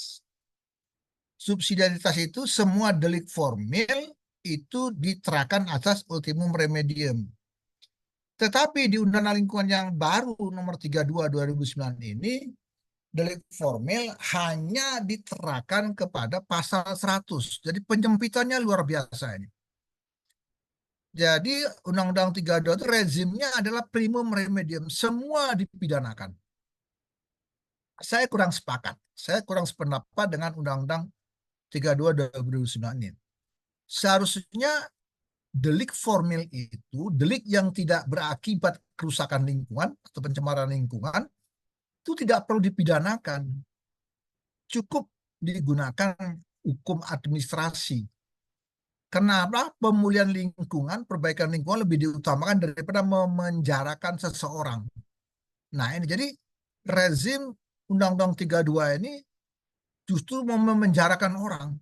S1: Subsidiaritas itu semua delik formil itu diterapkan asas ultimum remedium. Tetapi di Undang-Undang Lingkungan yang baru nomor 32 2009 ini, delik formil hanya diterapkan kepada pasal 100. Jadi penyempitannya luar biasa ini. Jadi Undang-Undang 32 itu rezimnya adalah primum remedium. Semua dipidanakan. Saya kurang sepakat. Saya kurang sependapat dengan Undang-Undang 32 2009 ini. Seharusnya delik formil itu, delik yang tidak berakibat kerusakan lingkungan atau pencemaran lingkungan, itu tidak perlu dipidanakan. Cukup digunakan hukum administrasi. Kenapa pemulihan lingkungan, perbaikan lingkungan lebih diutamakan daripada memenjarakan seseorang? Nah ini jadi rezim Undang-Undang 32 ini justru mau memenjarakan orang.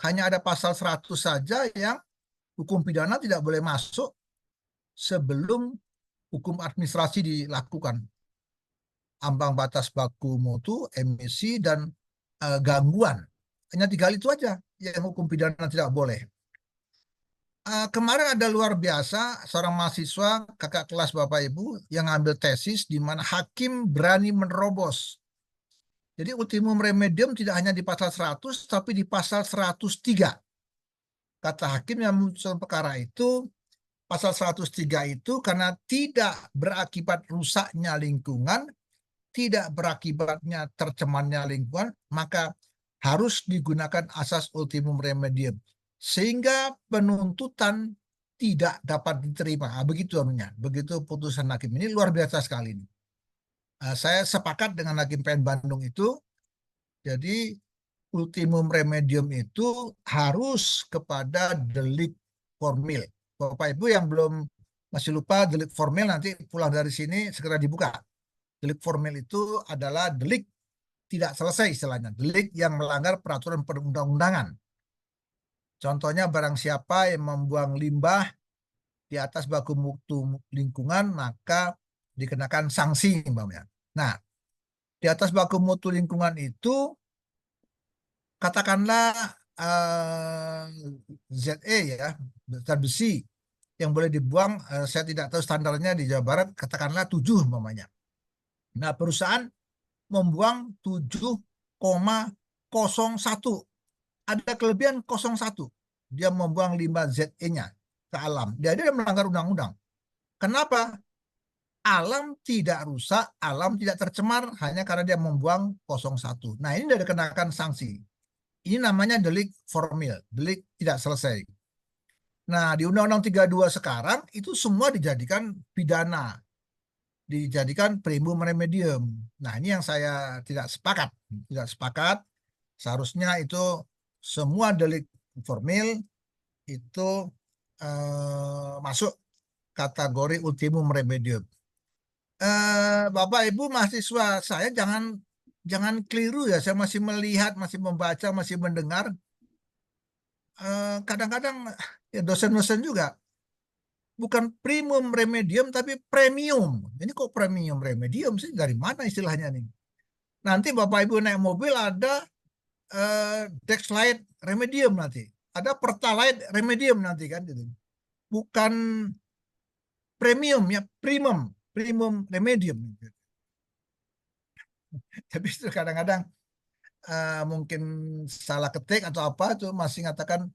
S1: Hanya ada pasal 100 saja yang hukum pidana tidak boleh masuk sebelum hukum administrasi dilakukan. Ambang batas baku mutu, emisi, dan gangguan. Hanya 3 itu aja yang hukum pidana tidak boleh. Kemarin ada luar biasa seorang mahasiswa kakak kelas Bapak Ibu yang ngambil tesis di mana hakim berani menerobos. Jadi ultimum remedium tidak hanya di pasal 100 tapi di pasal 103. Kata hakim yang memutuskan perkara itu, pasal 103 itu karena tidak berakibat rusaknya lingkungan, tidak berakibatnya tercemarnya lingkungan, maka harus digunakan asas ultimum remedium. Sehingga penuntutan tidak dapat diterima. Begitu anunya, begitu putusan hakim ini luar biasa sekali ini. Saya sepakat dengan Hakim PN Bandung itu. Jadi ultimum remedium itu harus kepada delik formil. Bapak Ibu yang belum masih lupa delik formil, nanti pulang dari sini segera dibuka. Delik formil itu adalah delik tidak selesai istilahnya, delik yang melanggar peraturan perundang-undangan. Contohnya barang siapa yang membuang limbah di atas baku mutu lingkungan maka dikenakan sanksi umpamanya. Nah, di atas baku mutu lingkungan itu katakanlah ZE ya, zat besi yang boleh dibuang, saya tidak tahu standarnya di Jawa Barat, katakanlah 7 umpamanya. Nah, perusahaan membuang 7,01. Ada kelebihan 01. Dia membuang limbah ZE-nya ke alam. Dia melanggar undang-undang. Kenapa? Alam tidak rusak, alam tidak tercemar hanya karena dia membuang 01. Nah, ini sudah dikenakan sanksi. Ini namanya delik formil, delik tidak selesai. Nah, di Undang-Undang 32 sekarang itu semua dijadikan pidana, dijadikan primum remedium. Nah, ini yang saya tidak sepakat. Tidak sepakat, seharusnya itu semua delik formil itu masuk kategori ultimum remedium. Bapak Ibu mahasiswa saya jangan keliru ya. Saya masih melihat, masih membaca, masih mendengar. Kadang-kadang ya dosen-dosen juga bukan primum remedium tapi premium. Ini kok premium remedium sih? Dari mana istilahnya nih? Nanti Bapak Ibu naik mobil ada Dexlite remedium nanti, ada Pertalite remedium nanti kan gitu. Bukan premium ya, primum, primum remedium. Tapi itu kadang-kadang mungkin salah ketik atau apa tuh masih ngatakan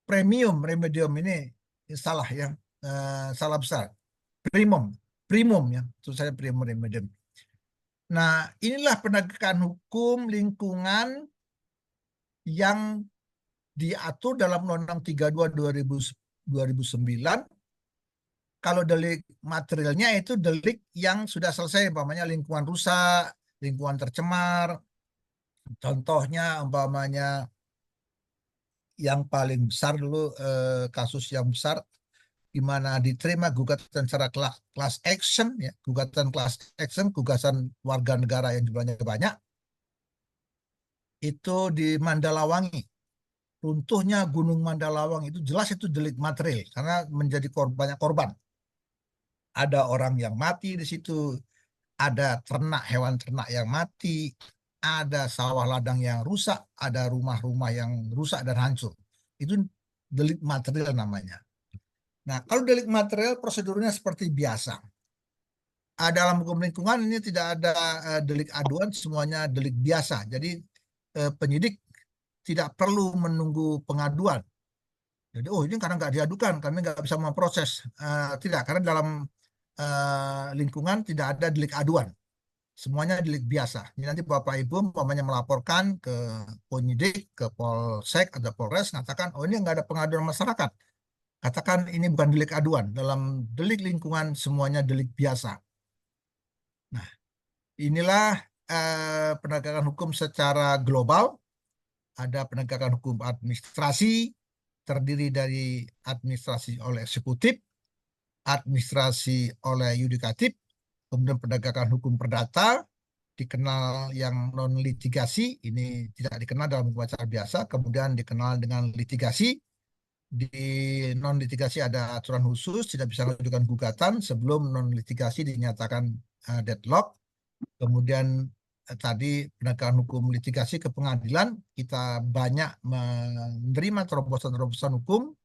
S1: premium remedium ini salah ya, salah besar. Primum, primum ya, itu saya primum remedium. Nah, inilah penegakan hukum lingkungan yang diatur dalam Undang-Undang 32 2009. Kalau delik materialnya itu delik yang sudah selesai, umpamanya lingkungan rusak, lingkungan tercemar. Contohnya umpamanya yang paling besar dulu, kasus yang besar di mana diterima gugatan secara class action ya, gugatan class action, gugatan warga negara yang jumlahnya banyak, itu di Mandalawangi. Runtuhnya Gunung Mandalawang itu jelas itu delik material karena menjadi banyak korban. Ada orang yang mati di situ, ada ternak, hewan ternak yang mati, ada sawah ladang yang rusak, ada rumah-rumah yang rusak dan hancur. Itu delik material namanya. Nah, kalau delik material prosedurnya seperti biasa. Dalam hukum lingkungan ini tidak ada delik aduan, semuanya delik biasa. Jadi penyidik tidak perlu menunggu pengaduan. Jadi, oh ini karena nggak diadukan, kami nggak bisa memproses. Tidak, karena dalam lingkungan tidak ada delik aduan. Semuanya delik biasa. Jadi nanti Bapak Ibu umpamanya melaporkan ke penyidik, ke Polsek atau Polres, mengatakan, oh ini nggak ada pengaduan masyarakat. Katakan ini bukan delik aduan. Dalam delik lingkungan semuanya delik biasa. Nah, inilah penegakan hukum secara global. Ada penegakan hukum administrasi, terdiri dari administrasi oleh eksekutif, administrasi oleh yudikatif, kemudian penegakan hukum perdata, dikenal yang non litigasi, ini tidak dikenal dalam hukum acara biasa, kemudian dikenal dengan litigasi. Di non litigasi ada aturan khusus, tidak bisa mengajukan gugatan sebelum non litigasi dinyatakan deadlock. Kemudian tadi penegakan hukum litigasi ke pengadilan, kita banyak menerima terobosan-terobosan hukum.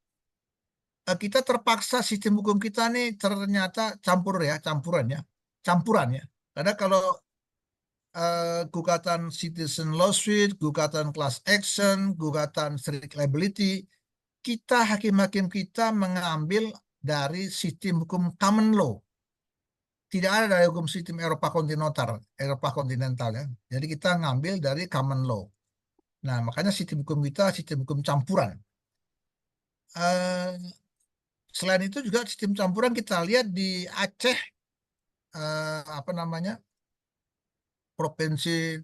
S1: Kita terpaksa sistem hukum kita nih ternyata campuran ya. Karena kalau gugatan citizen lawsuit, gugatan class action, gugatan strict liability, kita hakim-hakim kita mengambil dari sistem hukum common law. Tidak ada dari hukum sistem Eropa kontinental ya. Jadi kita ngambil dari common law. Nah, makanya sistem hukum kita sistem hukum campuran. Selain itu juga sistem campuran kita lihat di Aceh, apa namanya, Provinsi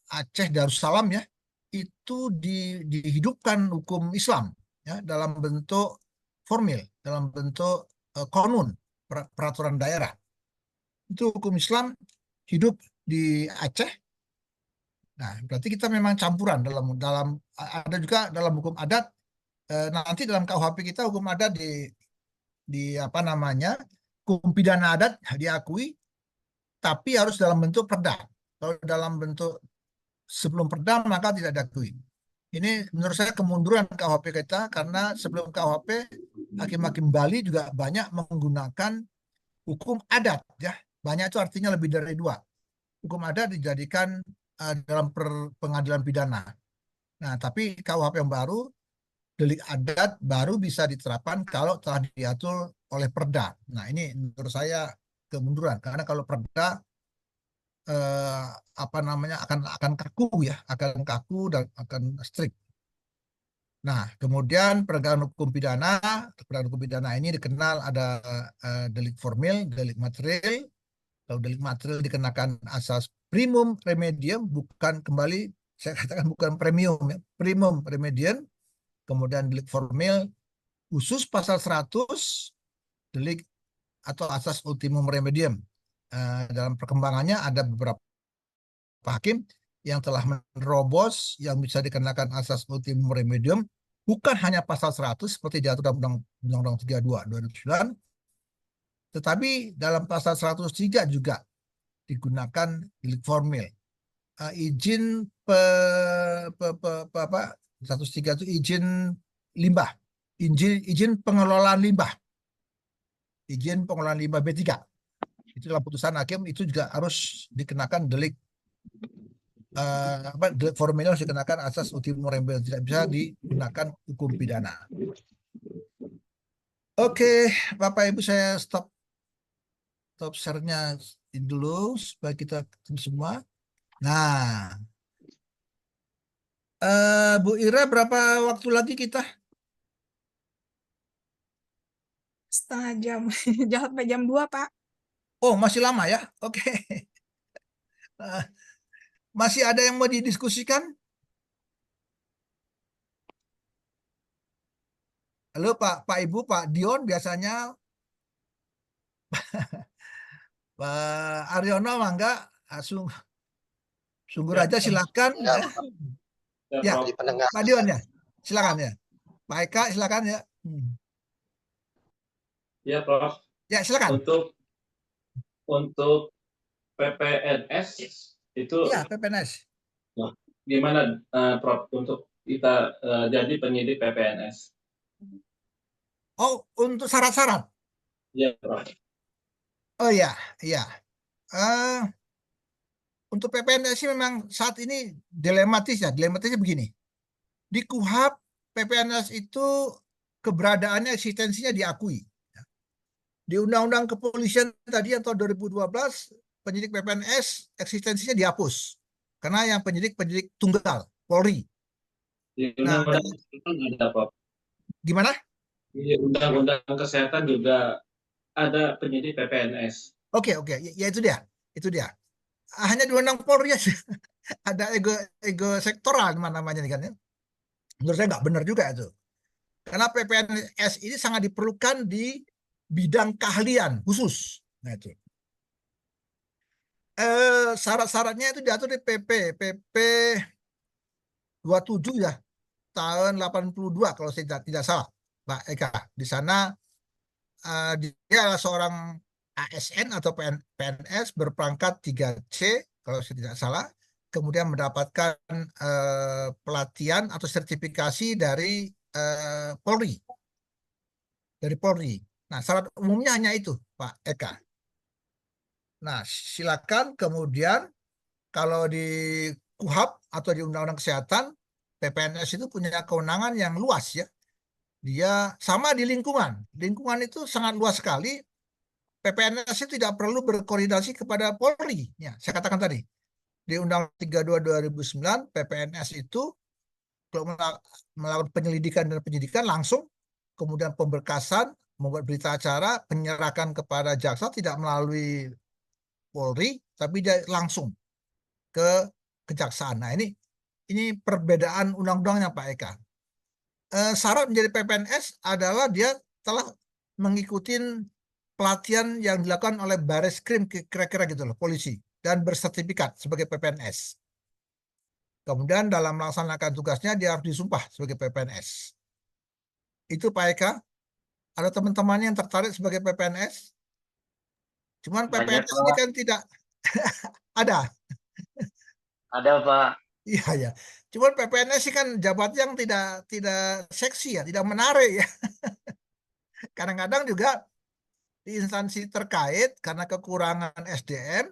S1: Aceh Darussalam ya, itu dihidupkan hukum Islam ya dalam bentuk formil, dalam bentuk konun, peraturan daerah. Itu hukum Islam hidup di Aceh. Nah, berarti kita memang campuran dalam ada juga dalam hukum adat, nanti dalam KUHP kita hukum adat di apa namanya, hukum pidana adat diakui, tapi harus dalam bentuk perda. Kalau dalam bentuk sebelum perda maka tidak diakui. Ini menurut saya kemunduran KUHP kita, karena sebelum KUHP hakim-hakim Bali juga banyak menggunakan hukum adat ya. Banyak itu artinya lebih dari dua. Hukum adat dijadikan dalam pengadilan pidana. Nah, tapi KUHP yang baru, delik adat baru bisa diterapkan kalau telah diatur oleh perda. Nah, ini menurut saya kemunduran, karena kalau perda apa namanya akan kaku ya, akan kaku dan akan strict. Nah, kemudian penegakan hukum pidana ini dikenal ada delik formil, delik material. Kalau delik material dikenakan asas primum remedium, bukan, kembali saya katakan bukan premium ya, primum remedium. Kemudian delik formil khusus pasal 100 delik atau asas ultimum remedium. Dalam perkembangannya ada beberapa hakim yang telah menerobos yang bisa dikenakan asas ultimum remedium bukan hanya pasal 100 seperti diatur dalam Undang-Undang 32 2009, tetapi dalam pasal 103 juga digunakan delik formil. Izin 103 itu izin limbah, izin pengelolaan limbah, izin pengelolaan limbah B3. Itu dalam putusan hakim itu juga harus dikenakan delik delik formilnya harus dikenakan asas ultimum remedium, tidak bisa digunakan hukum pidana. Oke, Bapak Ibu, saya stop share-nya dulu supaya kita ketemu semua. Nah, Bu Ira, berapa waktu lagi kita?
S2: Setengah jam. Jangan sampai jam 2, Pak.
S1: Oh, masih lama ya? Oke. Masih ada yang mau didiskusikan? Halo Pak Ibu, Pak Dion biasanya, Pak Aryono mangga, Sungguh Raja silakan.
S3: Ya,
S1: Ya,
S3: di pendengar.
S1: Pak Dion ya, silakan ya. Pak Eka silakan ya.
S4: Ya, Prof.
S1: Ya, silakan.
S4: Untuk PPNS itu
S1: Ya, PPNS.
S4: gimana, Prof, untuk kita jadi penyidik PPNS?
S1: Oh, untuk syarat-syarat.
S4: Ya, Prof.
S1: Oh ya, iya. Untuk PPNS sih memang saat ini dilematis ya. Dilematisnya begini. Di KUHP, PPNS itu keberadaannya, eksistensinya diakui. Di Undang-Undang Kepolisian tadi yang tahun 2012, penyidik PPNS eksistensinya dihapus. Karena yang penyidik tunggal, Polri.
S4: Di
S1: Nah,
S4: Undang-Undang Kesehatan ada, Prof.
S1: Gimana?
S4: Di Undang-Undang Kesehatan juga ada penyidik PPNS.
S1: Oke, ya itu dia. Itu dia. Hanya di Undang Polri aja. Ada ego sektoral namanya kan ya. Menurut saya nggak benar juga itu. Karena PPNS ini sangat diperlukan di bidang keahlian khusus. Nah itu. Syarat-syaratnya itu diatur di PP 27 ya, tahun 82 kalau saya tidak salah, Pak Eka. Di sana dia adalah seorang ASN atau PNS berpangkat 3C kalau saya tidak salah, kemudian mendapatkan pelatihan atau sertifikasi dari Polri. Dari Polri. Nah, syarat umumnya hanya itu, Pak Eka. Nah, silakan kemudian kalau di KUHP atau di Undang-Undang Kesehatan, PPNS itu punya kewenangan yang luas ya. Dia sama di lingkungan. Lingkungan itu sangat luas sekali. PPNS itu tidak perlu berkoordinasi kepada Polri. Ya, saya katakan tadi. Di Undang-Undang 32 2009, PPNS itu kalau melakukan penyelidikan dan penyidikan langsung, kemudian pemberkasan, membuat berita acara, penyerahan kepada jaksa tidak melalui Polri, tapi dia langsung ke kejaksaan. Nah, ini perbedaan undang-undangnya Pak Eka. Syarat menjadi PPNS adalah dia telah mengikuti pelatihan yang dilakukan oleh Bareskrim kira-kira gitu loh, polisi, dan bersertifikat sebagai PPNS. Kemudian dalam melaksanakan tugasnya dia harus disumpah sebagai PPNS. Itu Pak Eka. Ada teman-teman yang tertarik sebagai PPNS? Cuman PPNS ini kan tidak ada.
S3: Ada, Pak.
S1: Iya ya. Cuman PPNS sih kan jabat yang tidak seksi ya, tidak menarik ya. Kadang-kadang juga di instansi terkait karena kekurangan SDM,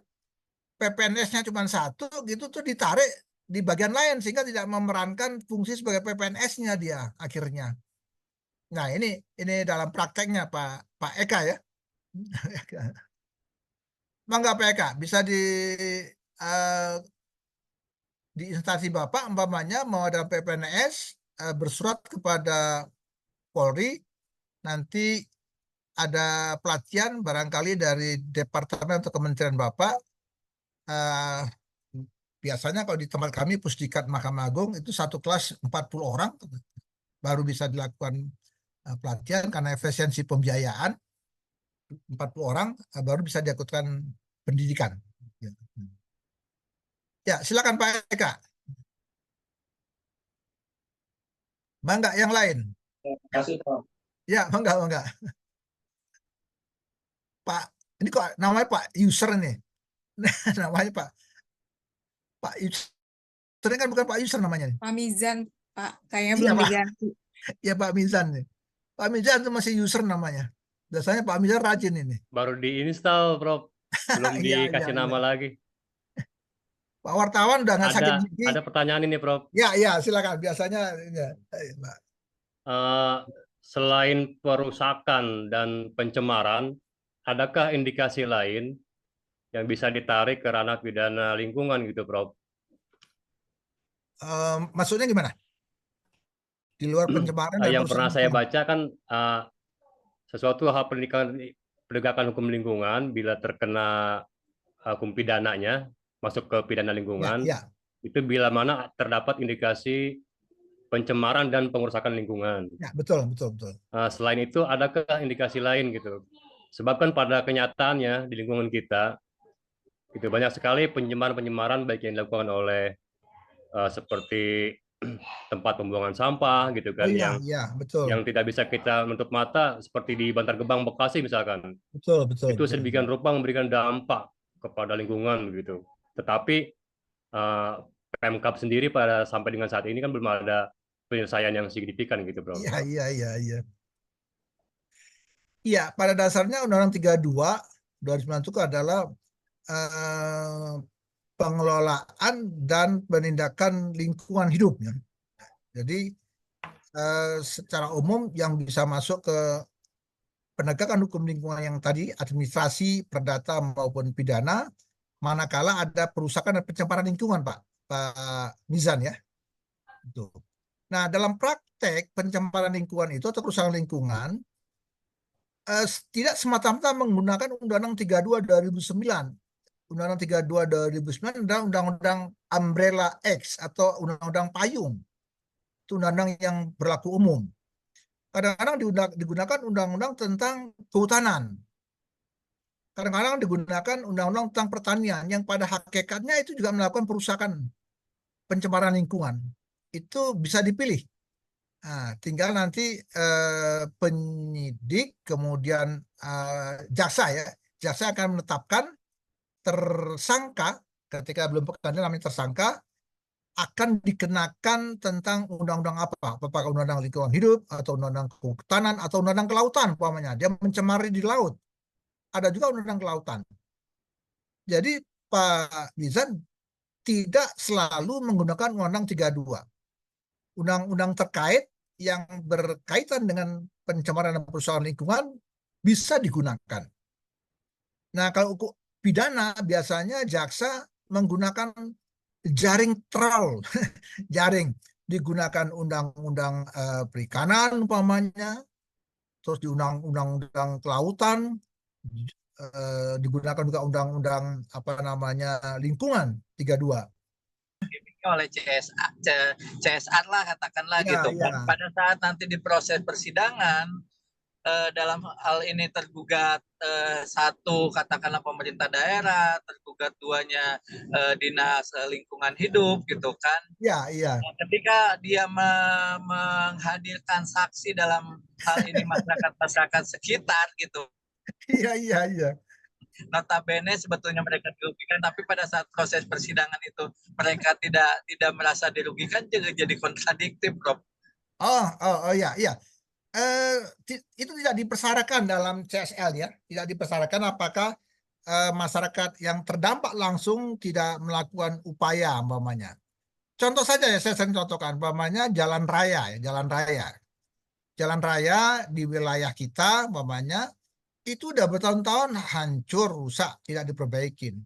S1: PPNS-nya cuma satu gitu tuh ditarik di bagian lain sehingga tidak memerankan fungsi sebagai PPNS-nya dia akhirnya. Nah, ini dalam prakteknya Pak Eka ya. Mangga Pak Eka bisa di instansi Bapak umpamanya mau ada PPNS bersurat kepada Polri, nanti ada pelatihan barangkali dari departemen atau kementerian Bapak. Biasanya kalau di tempat kami Pusdikat Mahkamah Agung itu satu kelas 40 orang baru bisa dilakukan pelatihan karena efisiensi pembiayaan 40 orang baru bisa diikutkan pendidikan. Ya. Ya, silakan Pak Eka. Mangga yang lain.
S4: Terima kasih, Prof.
S1: Ya, mangga. Pak, ini kok namanya Pak User nih. Namanya Pak User ini kan bukan Pak User namanya.
S2: Pak Mizan, Pak. Kayaknya
S1: Iya,
S2: belum
S1: Pak.
S2: diganti.
S1: Ya Pak Mizan nih. Pak Mizan itu masih user namanya. Biasanya Pak Mizan rajin ini.
S5: Baru diinstal, Prof. Belum
S1: Iya,
S5: dikasih
S1: iya.
S5: nama lagi.
S1: Pak wartawan udah nggak sakit gigi.
S5: Ada pertanyaan ini, Prof.
S1: Ya, silakan. Biasanya ya. Pak.
S5: Selain perusakan dan pencemaran, adakah indikasi lain yang bisa ditarik ke ranah pidana lingkungan gitu, Prof?
S1: Maksudnya gimana? Di luar pencemaran dan
S5: Yang pernah saya
S1: lingkungan.
S5: baca kan sesuatu hal penegakan hukum lingkungan bila terkena hukum pidananya masuk ke pidana lingkungan,
S1: Ya.
S5: itu bila mana terdapat indikasi pencemaran dan pengerusakan lingkungan.
S1: Ya, betul.
S5: Selain itu, adakah indikasi lain gitu? Sebab kan pada kenyataannya di lingkungan kita, itu banyak sekali pencemaran baik yang dilakukan oleh seperti tempat pembuangan sampah gitu kan,
S1: betul.
S5: yang tidak bisa kita menutup mata, seperti di Bantar Gebang, Bekasi misalkan.
S1: Betul.
S5: Itu sedemikian rupa memberikan dampak kepada lingkungan gitu. Tetapi Pemkab sendiri sampai dengan saat ini kan belum ada penyelesaian yang signifikan gitu, Bro.
S1: Iya. Iya, pada dasarnya Undang-Undang 32 2009 itu adalah pengelolaan dan penindakan lingkungan hidup. Ya. Jadi secara umum yang bisa masuk ke penegakan hukum lingkungan yang tadi, administrasi, perdata maupun pidana, manakala ada perusakan dan pencemaran lingkungan, Pak Mizan ya. Itu. Nah, dalam praktek pencemaran lingkungan itu atau kerusakan lingkungan tidak semata-mata menggunakan Undang-Undang 32 2009. Undang-Undang 32 2009 adalah Undang-Undang Umbrella Acts atau Undang-Undang Payung. Itu undang-undang yang berlaku umum. Kadang-kadang digunakan undang-undang tentang kehutanan. Kadang-kadang digunakan undang-undang tentang pertanian yang pada hakikatnya itu juga melakukan perusakan pencemaran lingkungan. Itu bisa dipilih. Nah, tinggal nanti penyidik kemudian jaksa akan menetapkan tersangka ketika belum pengadilan namanya tersangka akan dikenakan tentang undang-undang apa? Apakah undang-undang lingkungan hidup atau undang-undang kehutanan atau undang-undang kelautan umpamanya. Dia mencemari di laut. Ada juga undang-undang kelautan. Jadi Pak Mizan tidak selalu menggunakan undang-undang 32. Undang-undang terkait yang berkaitan dengan pencemaran dan perusakan lingkungan bisa digunakan. Nah, kalau pidana biasanya jaksa menggunakan jaring trawl, jaring digunakan undang-undang perikanan umpamanya, terus di undang-undang kelautan digunakan juga undang-undang lingkungan 32.
S6: Oleh CSR lah katakanlah gitu. Dan pada saat nanti di proses persidangan dalam hal ini tergugat satu katakanlah pemerintah daerah, tergugat duanya dinas lingkungan hidup gitu kan.
S1: Iya.
S6: Ketika dia menghadirkan saksi dalam hal ini masyarakat sekitar gitu.
S1: Iya.
S6: Notabene sebetulnya mereka dirugikan, tapi pada saat proses persidangan itu mereka tidak merasa dirugikan, jadi kontradiktif, Prof.
S1: Oh iya. Itu tidak dipersyaratkan dalam CSL ya, tidak dipersyaratkan apakah masyarakat yang terdampak langsung tidak melakukan upaya umpamanya. Contoh saja ya, saya sering contohkan umpamanya jalan raya di wilayah kita umpamanya itu udah bertahun-tahun hancur, rusak, tidak diperbaikin.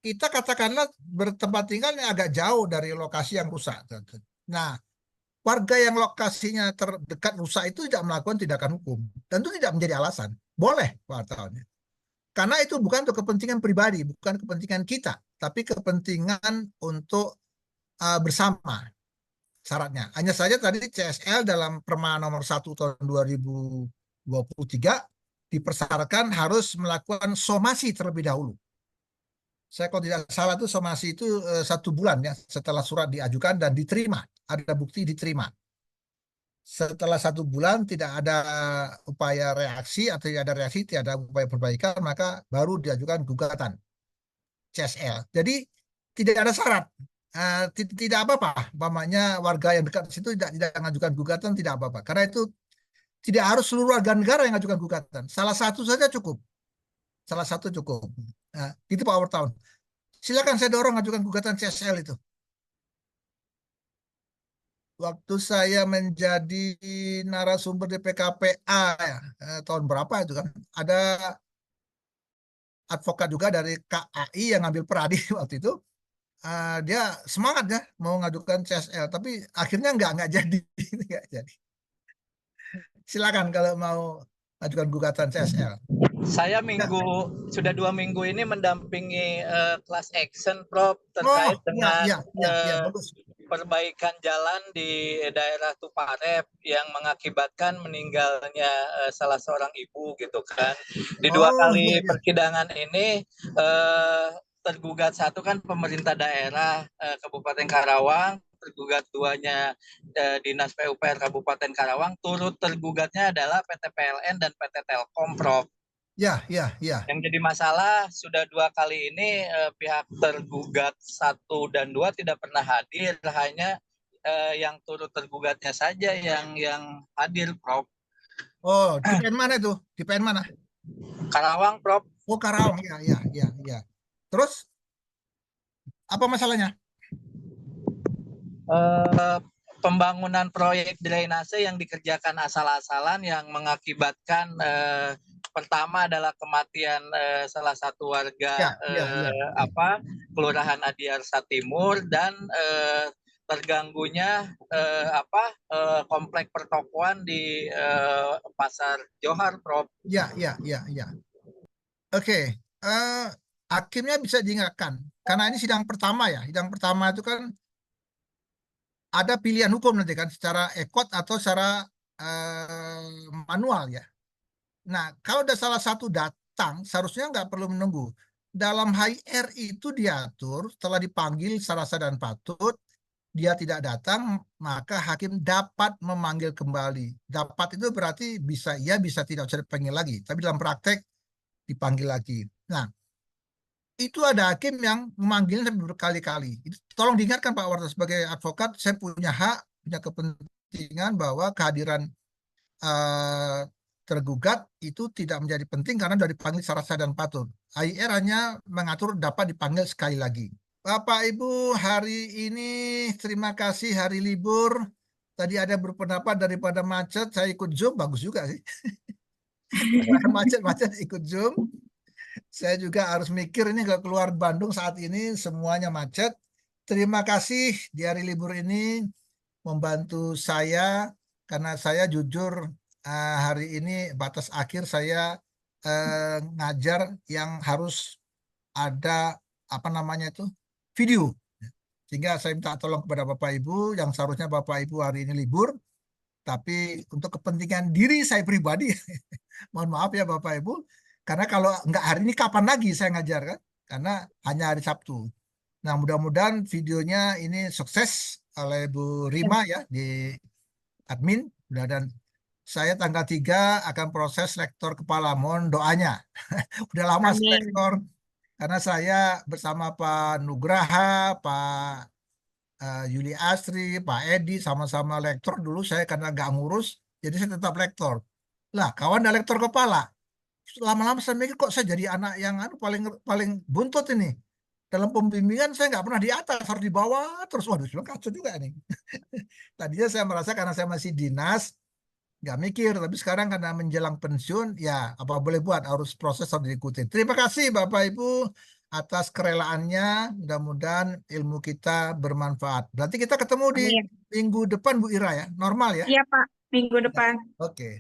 S1: Kita katakanlah bertempat tinggal yang agak jauh dari lokasi yang rusak. Nah, warga yang lokasinya terdekat rusak itu tidak melakukan tindakan hukum. Dan itu tidak menjadi alasan. Boleh wartawannya. Karena itu bukan untuk kepentingan pribadi, bukan kepentingan kita, tapi kepentingan untuk bersama. syaratnya. Hanya saja tadi CSL dalam Perma nomor 1 tahun 2023 dipersyaratkan harus melakukan somasi terlebih dahulu. Saya kalau tidak salah itu somasi itu 1 bulan ya setelah surat diajukan dan diterima, ada bukti diterima. Setelah 1 bulan tidak ada upaya reaksi atau tidak ada reaksi, tidak ada upaya perbaikan, maka baru diajukan gugatan CSL. Jadi tidak ada syarat, tidak apa-apa. Umpamanya warga yang dekat di situ tidak mengajukan gugatan, tidak apa-apa. Karena itu tidak harus seluruh warga negara yang mengajukan gugatan. Salah satu saja cukup. Salah satu cukup. Nah, itu Pak Wartawan. Silakan saya dorong ajukan gugatan CSL itu. Waktu saya menjadi narasumber di PKPA ya, tahun berapa itu kan, ada advokat juga dari KAI yang ngambil peradi waktu itu. Dia semangat ya mau mengajukan CSL, tapi akhirnya nggak jadi. Nggak jadi. Silakan kalau mau ajukan gugatan CSL.
S6: Saya sudah 2 minggu ini mendampingi class action, Prof, terkait dengan
S1: bagus.
S6: perbaikan jalan di daerah Tuparep yang mengakibatkan meninggalnya salah seorang ibu gitu kan. Di 2 kali persidangan ini tergugat 1 kan pemerintah daerah Kabupaten Karawang, tergugat 2-nya Dinas PUPR Kabupaten Karawang, turut tergugatnya adalah PT PLN dan PT Telkom, Prof.
S1: Ya.
S6: Yang jadi masalah sudah 2 kali ini pihak tergugat 1 dan 2 tidak pernah hadir, hanya yang turut tergugatnya saja yang hadir, Prof.
S1: Oh, di PN mana itu? Di PN mana?
S6: Karawang, Prof.
S1: Oh, Karawang, ya. Terus apa masalahnya?
S6: Pembangunan proyek drainase yang dikerjakan asal-asalan yang mengakibatkan pertama adalah kematian salah satu warga Kelurahan Adiarsa Timur dan terganggunya komplek pertokoan di Pasar Johar, Prof.
S1: Ya. Oke, hakimnya bisa diingatkan karena ini sidang pertama ya. Sidang pertama itu kan ada pilihan hukum nanti kan secara ekot atau secara manual ya. Nah, kalau ada salah satu datang, seharusnya nggak perlu menunggu. Dalam HIR itu diatur setelah dipanggil secara sah dan patut, dia tidak datang, maka hakim dapat memanggil kembali. Dapat itu berarti bisa iya, bisa tidak usah dipanggil lagi. Tapi dalam praktek dipanggil lagi. Nah, itu ada hakim yang memanggilnya berkali-kali. Tolong diingatkan Pak Warta, sebagai advokat, saya punya hak, punya kepentingan bahwa kehadiran tergugat itu tidak menjadi penting karena sudah dipanggil secara sah dan patut. HIR hanya mengatur dapat dipanggil sekali lagi. Bapak Ibu, hari ini terima kasih hari libur. Tadi ada berpendapat daripada macet, saya ikut Zoom, bagus juga sih. Macet ikut Zoom. Saya juga harus mikir ini kalau keluar Bandung saat ini semuanya macet. Terima kasih di hari libur ini membantu saya karena saya jujur hari ini batas akhir saya ngajar yang harus ada video. Sehingga saya minta tolong kepada Bapak Ibu yang seharusnya Bapak Ibu hari ini libur, tapi untuk kepentingan diri saya pribadi, mohon maaf ya Bapak Ibu, karena kalau nggak hari ini kapan lagi saya ngajar kan? Karena hanya hari Sabtu. Nah, mudah-mudahan videonya ini sukses oleh Bu Rima ya di admin. Dan saya tanggal 3 akan proses lektor kepala, mohon doanya. Udah lama lektor karena saya bersama Pak Nugraha, Pak Yuli Astri, Pak Edi sama-sama lektor dulu. Saya karena nggak ngurus, jadi saya tetap lektor. Lah, kawan ada lektor kepala. Lama-lama saya mikir kok saya jadi anak yang paling buntut ini. Dalam pembimbingan saya nggak pernah di atas, harus di bawah terus. Waduh, kacau juga nih. Tadinya saya merasa karena saya masih dinas, nggak mikir. Tapi sekarang karena menjelang pensiun, ya apa boleh buat, harus proses harus diikuti. Terima kasih Bapak Ibu atas kerelaannya. Mudah-mudahan ilmu kita bermanfaat. Berarti kita ketemu di minggu depan Bu Ira ya, normal ya?
S2: Iya Pak, minggu depan.
S1: Oke.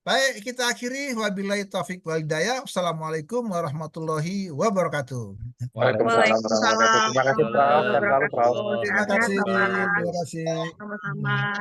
S1: Baik, kita akhiri. Wabillahi taufik wal hidayah. Assalamualaikum warahmatullahi wabarakatuh.
S7: Waalaikumsalam warahmatullahi wabarakatuh. Terima kasih, Prof. Sehat selalu, Prof.
S1: Terima kasih.
S7: Sehat-sehat, Bapak.
S1: Terima kasih.
S7: Sama-sama.